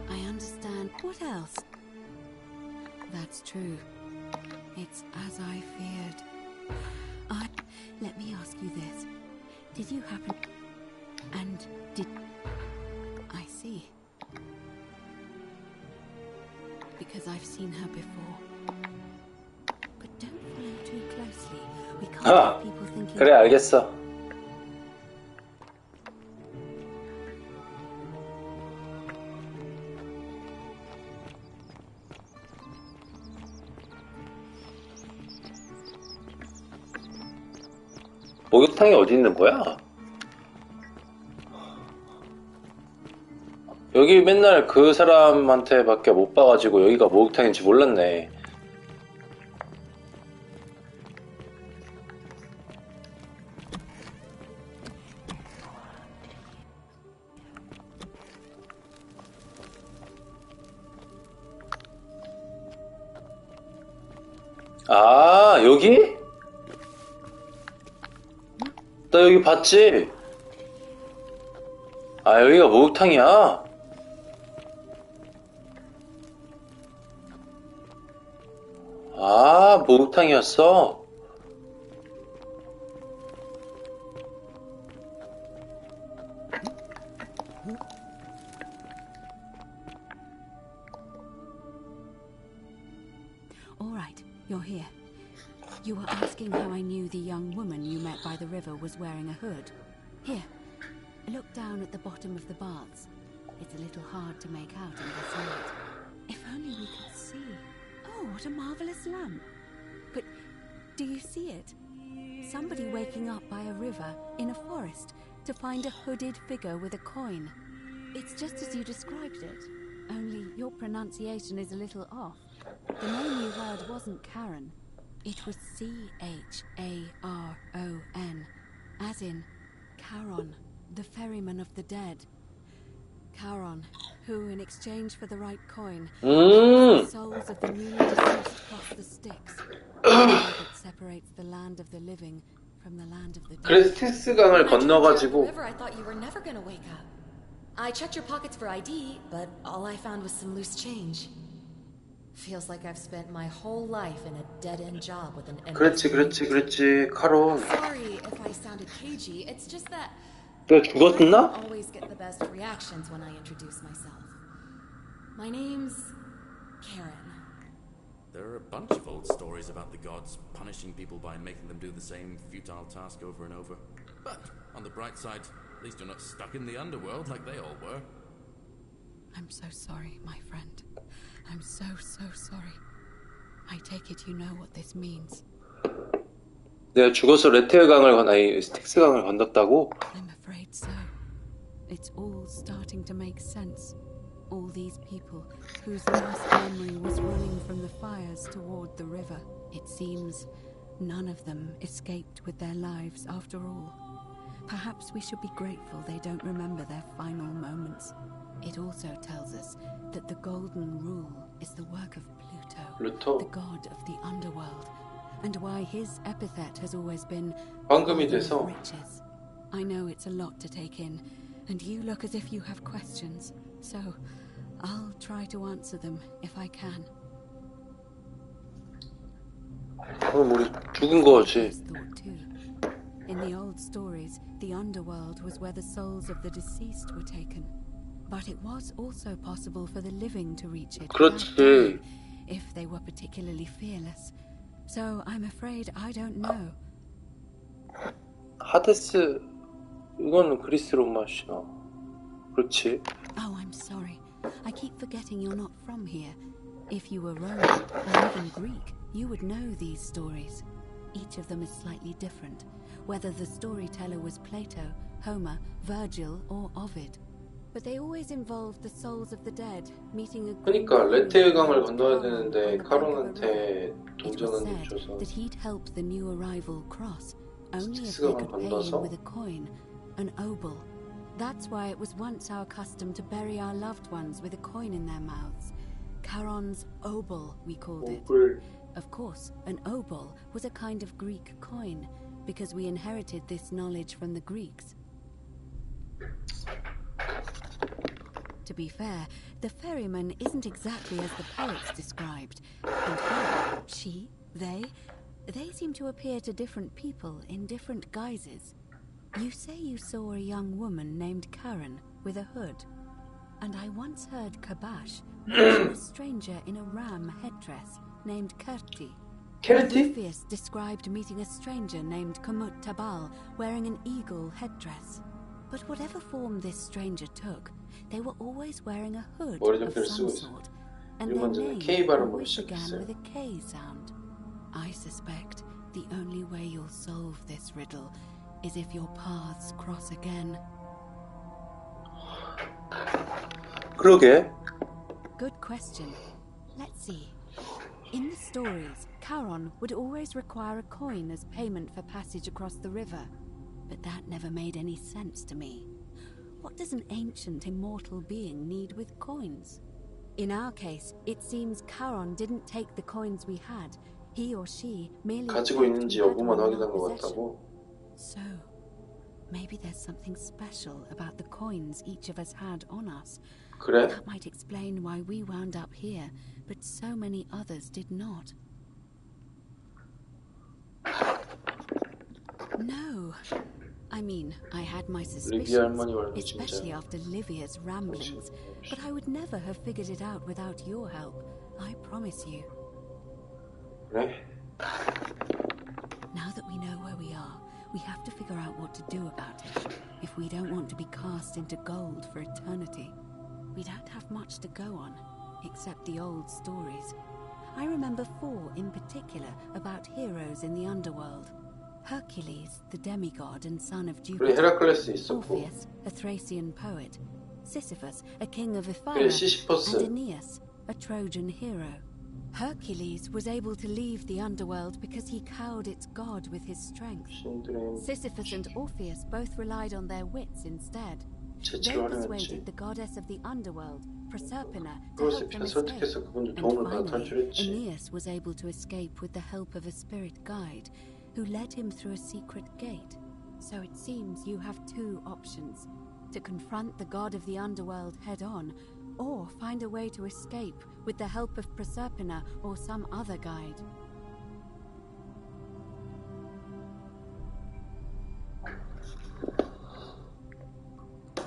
M: I understand. What else? That's true. It's as I feared. Let me ask you this. Did you happen... And did... I see. Because I've seen her before. But don't follow too closely. We can't have people thinking...
A: 그래, 알겠어. 목욕탕이 어디 있는 거야? 여기 맨날 그 사람한테밖에 못 봐가지고 여기가 목욕탕인지 몰랐네. 아, 여기? 나 여기 봤지? 아, 여기가 목욕탕이야? 아, 목욕탕이었어?
M: All right, you're here. You were asking how I knew the young woman you met by the river was wearing a hood. Here, look down at the bottom of the baths. It's a little hard to make out in this light. If only we could see. Oh, what a marvelous lamp. But do you see it? Somebody waking up by a river in a forest to find a hooded figure with a coin. It's just as you described it, only your pronunciation is a little off. The name you heard wasn't Karen. It was C-H-A-R-O-N, as in Charon, the ferryman of the dead. Charon, who, in exchange for the right coin, the souls of the newly deceased across the Styx, that separates the land of the living from the land of the dead.
A: 그래서 스틱스강을 건너가지고
N: River, I thought you were never gonna wake up. I checked your pockets for ID, but all I found was some loose change. Feels like I've spent my whole life in a dead-end job with an
A: 그렇지 카론
N: Sorry if I sounded cagey. It's just that
A: 내가 죽었나?
N: I always get the best reactions when I introduce myself. My name's Karen.
K: There are a bunch of old stories about the gods punishing people by making them do the same futile task over and over. But on the bright side, at least you're not stuck in the underworld like they all were.
M: I'm so sorry, my friend. I'm so sorry. I take it you know what this means.
A: 내가 죽어서 아니 스틱스강을 건넜다고?
M: I'm afraid so. It's all starting to make sense. All these people whose last memory was running from the fires toward the river. It seems none of them escaped with their lives after all. Perhaps we should be grateful they don't remember their final moments. It also tells us that the Golden Rule is the work of Pluto, the god of the underworld, and why his epithet has always been
A: 황금이 돼서
M: riches. I know it's a lot to take in, and you look as if you have questions, so I'll try to answer them if I can.
A: 그럼 우리 죽은 거지.
M: In the old stories, the underworld was where the souls of the deceased were taken. But it was also possible for the living to reach it
A: 그렇지.
M: if they were particularly fearless. So I'm afraid I don't know.
A: 하데스 이거는 그리스 로마 신화. 그렇지.
M: Oh, I'm sorry. I keep forgetting you're not from here. If you were Roman or even Greek, you would know these stories. Each of them is slightly different, whether the storyteller was Plato, Homer, Virgil, or Ovid. But they always involved the souls of the dead meeting a
A: 그러니까 레테강을 건너야 되는데 카론한테 동전을 줘서
M: that he'd help the new arrival cross only if they could pay him with a coin, an obol. That's why it was once our custom to bury our loved ones with a coin in their mouths. Charon's obol, we called it. Of course, an obol was a kind of Greek coin because we inherited this knowledge from the Greeks. To be fair, the ferryman isn't exactly as the poets described. And he, she, they seem to appear to different people in different guises. You say you saw a young woman named Karen with a hood. And I once heard Kabash mention a stranger in a ram headdress named Kerti. Orpheus described meeting a stranger named Kumut Tabal wearing an eagle headdress. But whatever form this stranger took, they were always wearing a hood of some sort, and their name always began with a K sound. I suspect the only way you'll solve this riddle is if your paths cross again.
A: 그러게.
M: Good question. Let's see. In the stories, Charon would always require a coin as payment for passage across the river. But that never made any sense to me. What does an ancient immortal being need with coins? In our case, it seems Charon didn't take the coins we had. He or she merely
A: 가지고 있는지 여부만 확인한 것 같다고.
M: So, maybe there's something special about the coins each of us had on us.
A: 그래?
M: That might explain why we wound up here, but so many others did not. No. I mean, I had my suspicions, especially after Livia's ramblings, but I would never have figured it out without your help. I promise you.
A: 그래?
M: Now that we know where we are, we have to figure out what to do about it. If we don't want to be cast into gold for eternity. We don't have much to go on, except the old stories. I remember 4 in particular about heroes in the underworld. Hercules, the demigod and son of Jupiter.
A: 헤라클레스 있었고.
M: Orpheus, a Thracian poet. Sisyphus, a king of Ephyra.
A: 그래, 시시퍼스.
M: And Aeneas, a Trojan hero. Hercules was able to leave the underworld because he cowed its god with his strength. Sisyphus and Orpheus both relied on their wits instead. They persuaded the goddess of the underworld, Proserpina, to help them escape. And finally, Aeneas was able to escape with the help of a spirit guide, who led him through a secret gate. So it seems you have 2 options: to confront the god of the underworld head-on, or find a way to escape with the help of Proserpina or some other guide.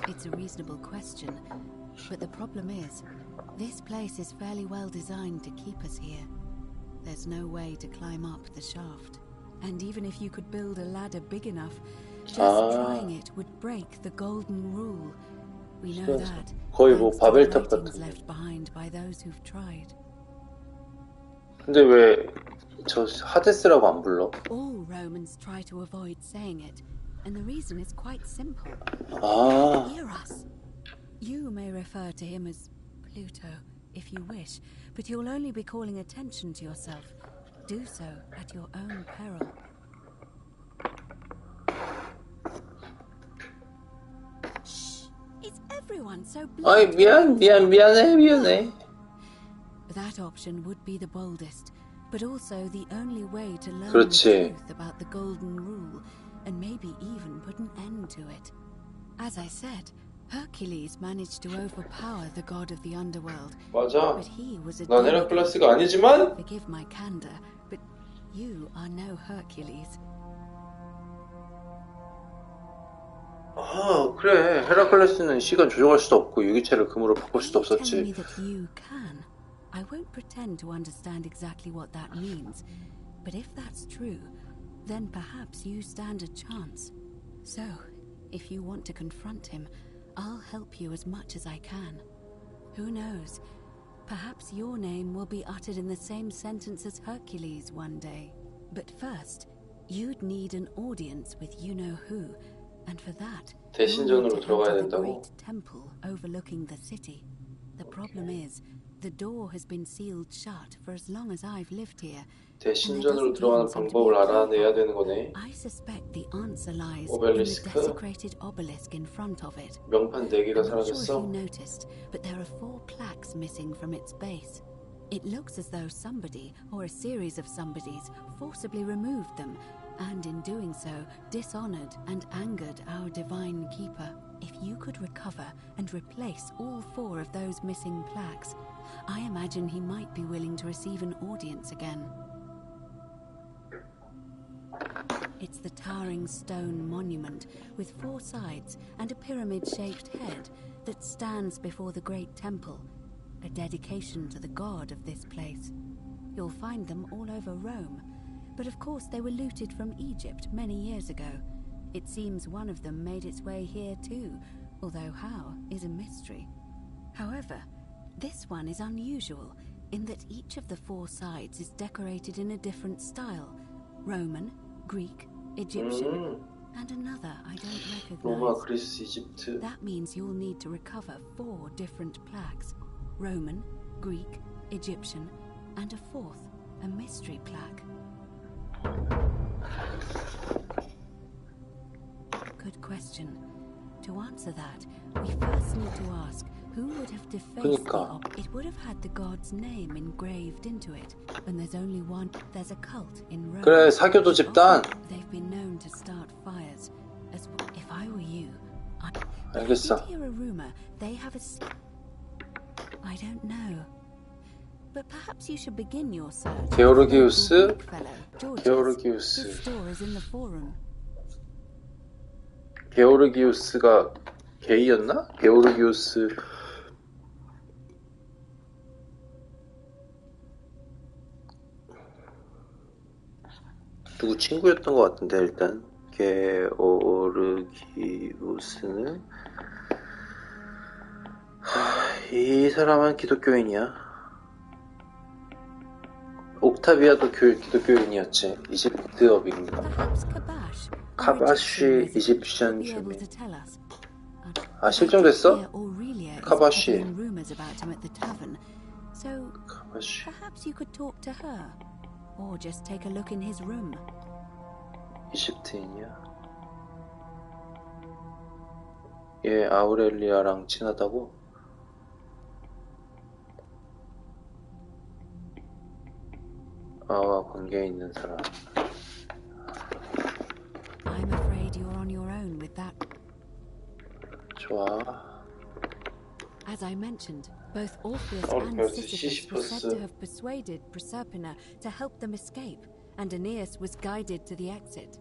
M: It's a reasonable question, but the problem is, this place is fairly well designed to keep us here. There's no way to climb up the shaft. And even if you could build a ladder big enough, just trying it would break the golden rule. We know that.
A: 거의 뭐 바벨탑 같은.
M: Left behind by those who've tried.
A: 근데 왜 저 하데스라고 안 불러?
M: All Romans try to avoid saying it, and the reason is quite simple. Hear us. You may refer to him as Pluto if you wish, but you'll only be calling attention to yourself. Do so at your own peril. Shh! Is everyone so
A: 아이 미안해.
M: That option would be the boldest, but also the only way to learn
A: 그렇지.
M: the truth about the golden rule, and maybe even put an end to it. As I said, Hercules managed to overpower the god of the underworld.
A: 맞아.
M: But he was a
A: 난 헤라클레스가 아니지만.
M: Forgive my candor, but you are no Hercules.
A: 아 그래. 헤라클레스는 시간 조정할 수도 없고 유기체를 금으로 바꿀 수도 없었지.
M: Tell me that you can. I won't pretend to understand exactly what that means, but if that's true, then perhaps you stand a chance. So, if you want to confront him, I'll help you as much as I can. Who knows? Perhaps your name will be uttered in the same sentence as Hercules one day. But first, you'd need an audience with you-know-who, and for that,
A: 대신전으로 들어가야
M: the
A: 된다고?
M: great temple overlooking the city. The problem is, the door has been sealed shut for as long as I've lived here.
A: 대신전으로 들어가는 방법을 알아내야 되는 거네.
M: I suspect the answer lies in the
A: 오벨리스크.
M: desecrated obelisk in front of it.
A: 명판 4개가
M: I'm not sure
A: 사라졌어.
M: if you noticed, but there are 4 plaques missing from its base. It looks as though somebody, or a series of somebodies, forcibly removed them, and in doing so, dishonored and angered our divine keeper. If you could recover and replace all 4 of those missing plaques, I imagine he might be willing to receive an audience again. It's the towering stone monument with 4 sides and a pyramid-shaped head that stands before the great temple, a dedication to the god of this place. You'll find them all over Rome, but of course they were looted from Egypt many years ago. It seems one of them made its way here too, although how is a mystery. However, this one is unusual in that each of the 4 sides is decorated in a different style: Roman, Greek, Egyptian. And another I don't
A: 로마,
M: recognize.
A: 그리스, 이집트.
M: That means you'll need to recover 4 different plaques. Roman, Greek, Egyptian, and a 4th, a mystery plaque. Good question. To answer that, we first need to ask who would have defaced
A: 그러니까.
M: It would have had the god's name engraved into it, and there's only one. There's a cult in Rome.
A: 그래, 사교도 집단.
M: They've been known to start fires. As if I were you,
A: 알겠어.
M: I did hear a rumor they have a. I don't know. But perhaps you should begin your search.
A: 게오르기우스,
M: Georgius.
A: 게오르기우스.
M: His store is in the forum.
A: 게오르기우스가 게이였나? 게오르기우스. 누구 친구였던 것 같은데. 일단 게오르기우스는 이 사람은 기독교인이야. 옥타비아도 기독교인이었지. 이집트어빈가. 카바시 이집션 주민. 아, 실종됐어? 카바시. 카바시.
M: Perhaps you could talk to her, or just take a look in his room.
A: 이집트인이야. 얘 아우렐리아랑 친하다고? 아와 관계 있는 사람.
M: I'm afraid you're on your own with that.
A: 좋아.
M: As I mentioned, both Orpheus and Sisyphus were said to have persuaded Proserpina to help them escape, and Aeneas was guided to the exit.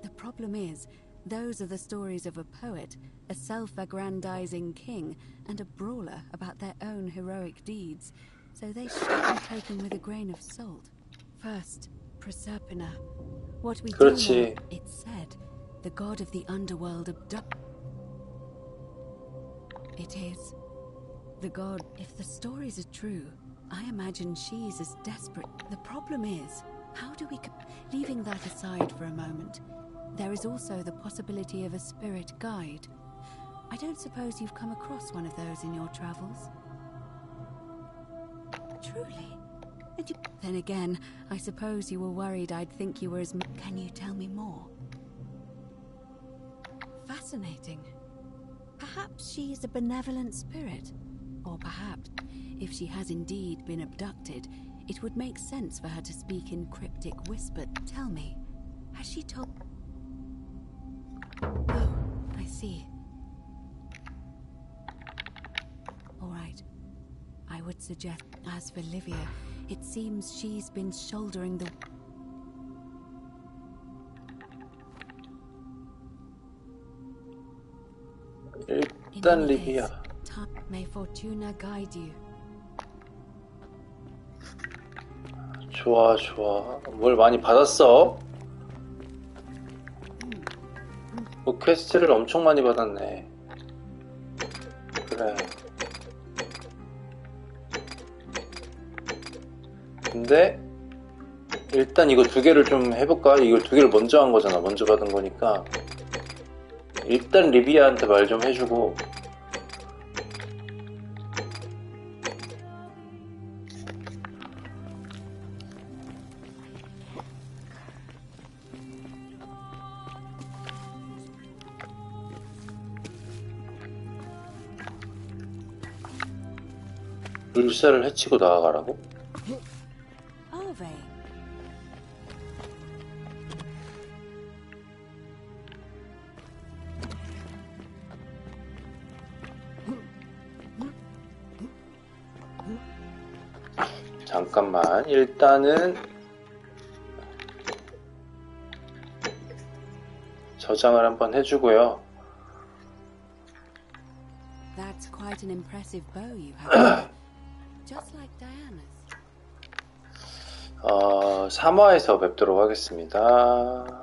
M: The problem is, those are the stories of a poet, a self-aggrandizing king, and a brawler about their own heroic deeds, so they should be taken with a grain of salt. First, Proserpina. What we do know, it's said, the god of the underworld abducted. It is. The god, if the stories are true, I imagine she's as desperate. The problem is, how do we... Leaving that aside for a moment, there is also the possibility of a spirit guide. I don't suppose you've come across one of those in your travels? Truly? Then again, I suppose you were worried I'd think you were as... Can you tell me more? Fascinating. Perhaps she's a benevolent spirit. Or perhaps, if she has indeed been abducted, it would make sense for her to speak in cryptic whisper. Tell me, has she told... Oh, I see. All right. I would suggest, as for Livia, it seems she's been shouldering the...
A: 일단 리비아.
M: May Fortuna guide you.
A: 좋아, 좋아. 뭘 많이 받았어? 뭐 퀘스트를 엄청 많이 받았네. 그래. 근데 일단 이거 2개를 좀 해볼까? 이걸 2개를 먼저 한 거잖아. 먼저 받은 거니까 일단 리비아한테 말 좀 해주고. 불사를 해치고 나아가라고? 잠깐만, 일단은 저장을 한번 해주고요.
M: That's quite an impressive bow you have. Just like Diana's.
A: 3화에서 뵙도록 하겠습니다.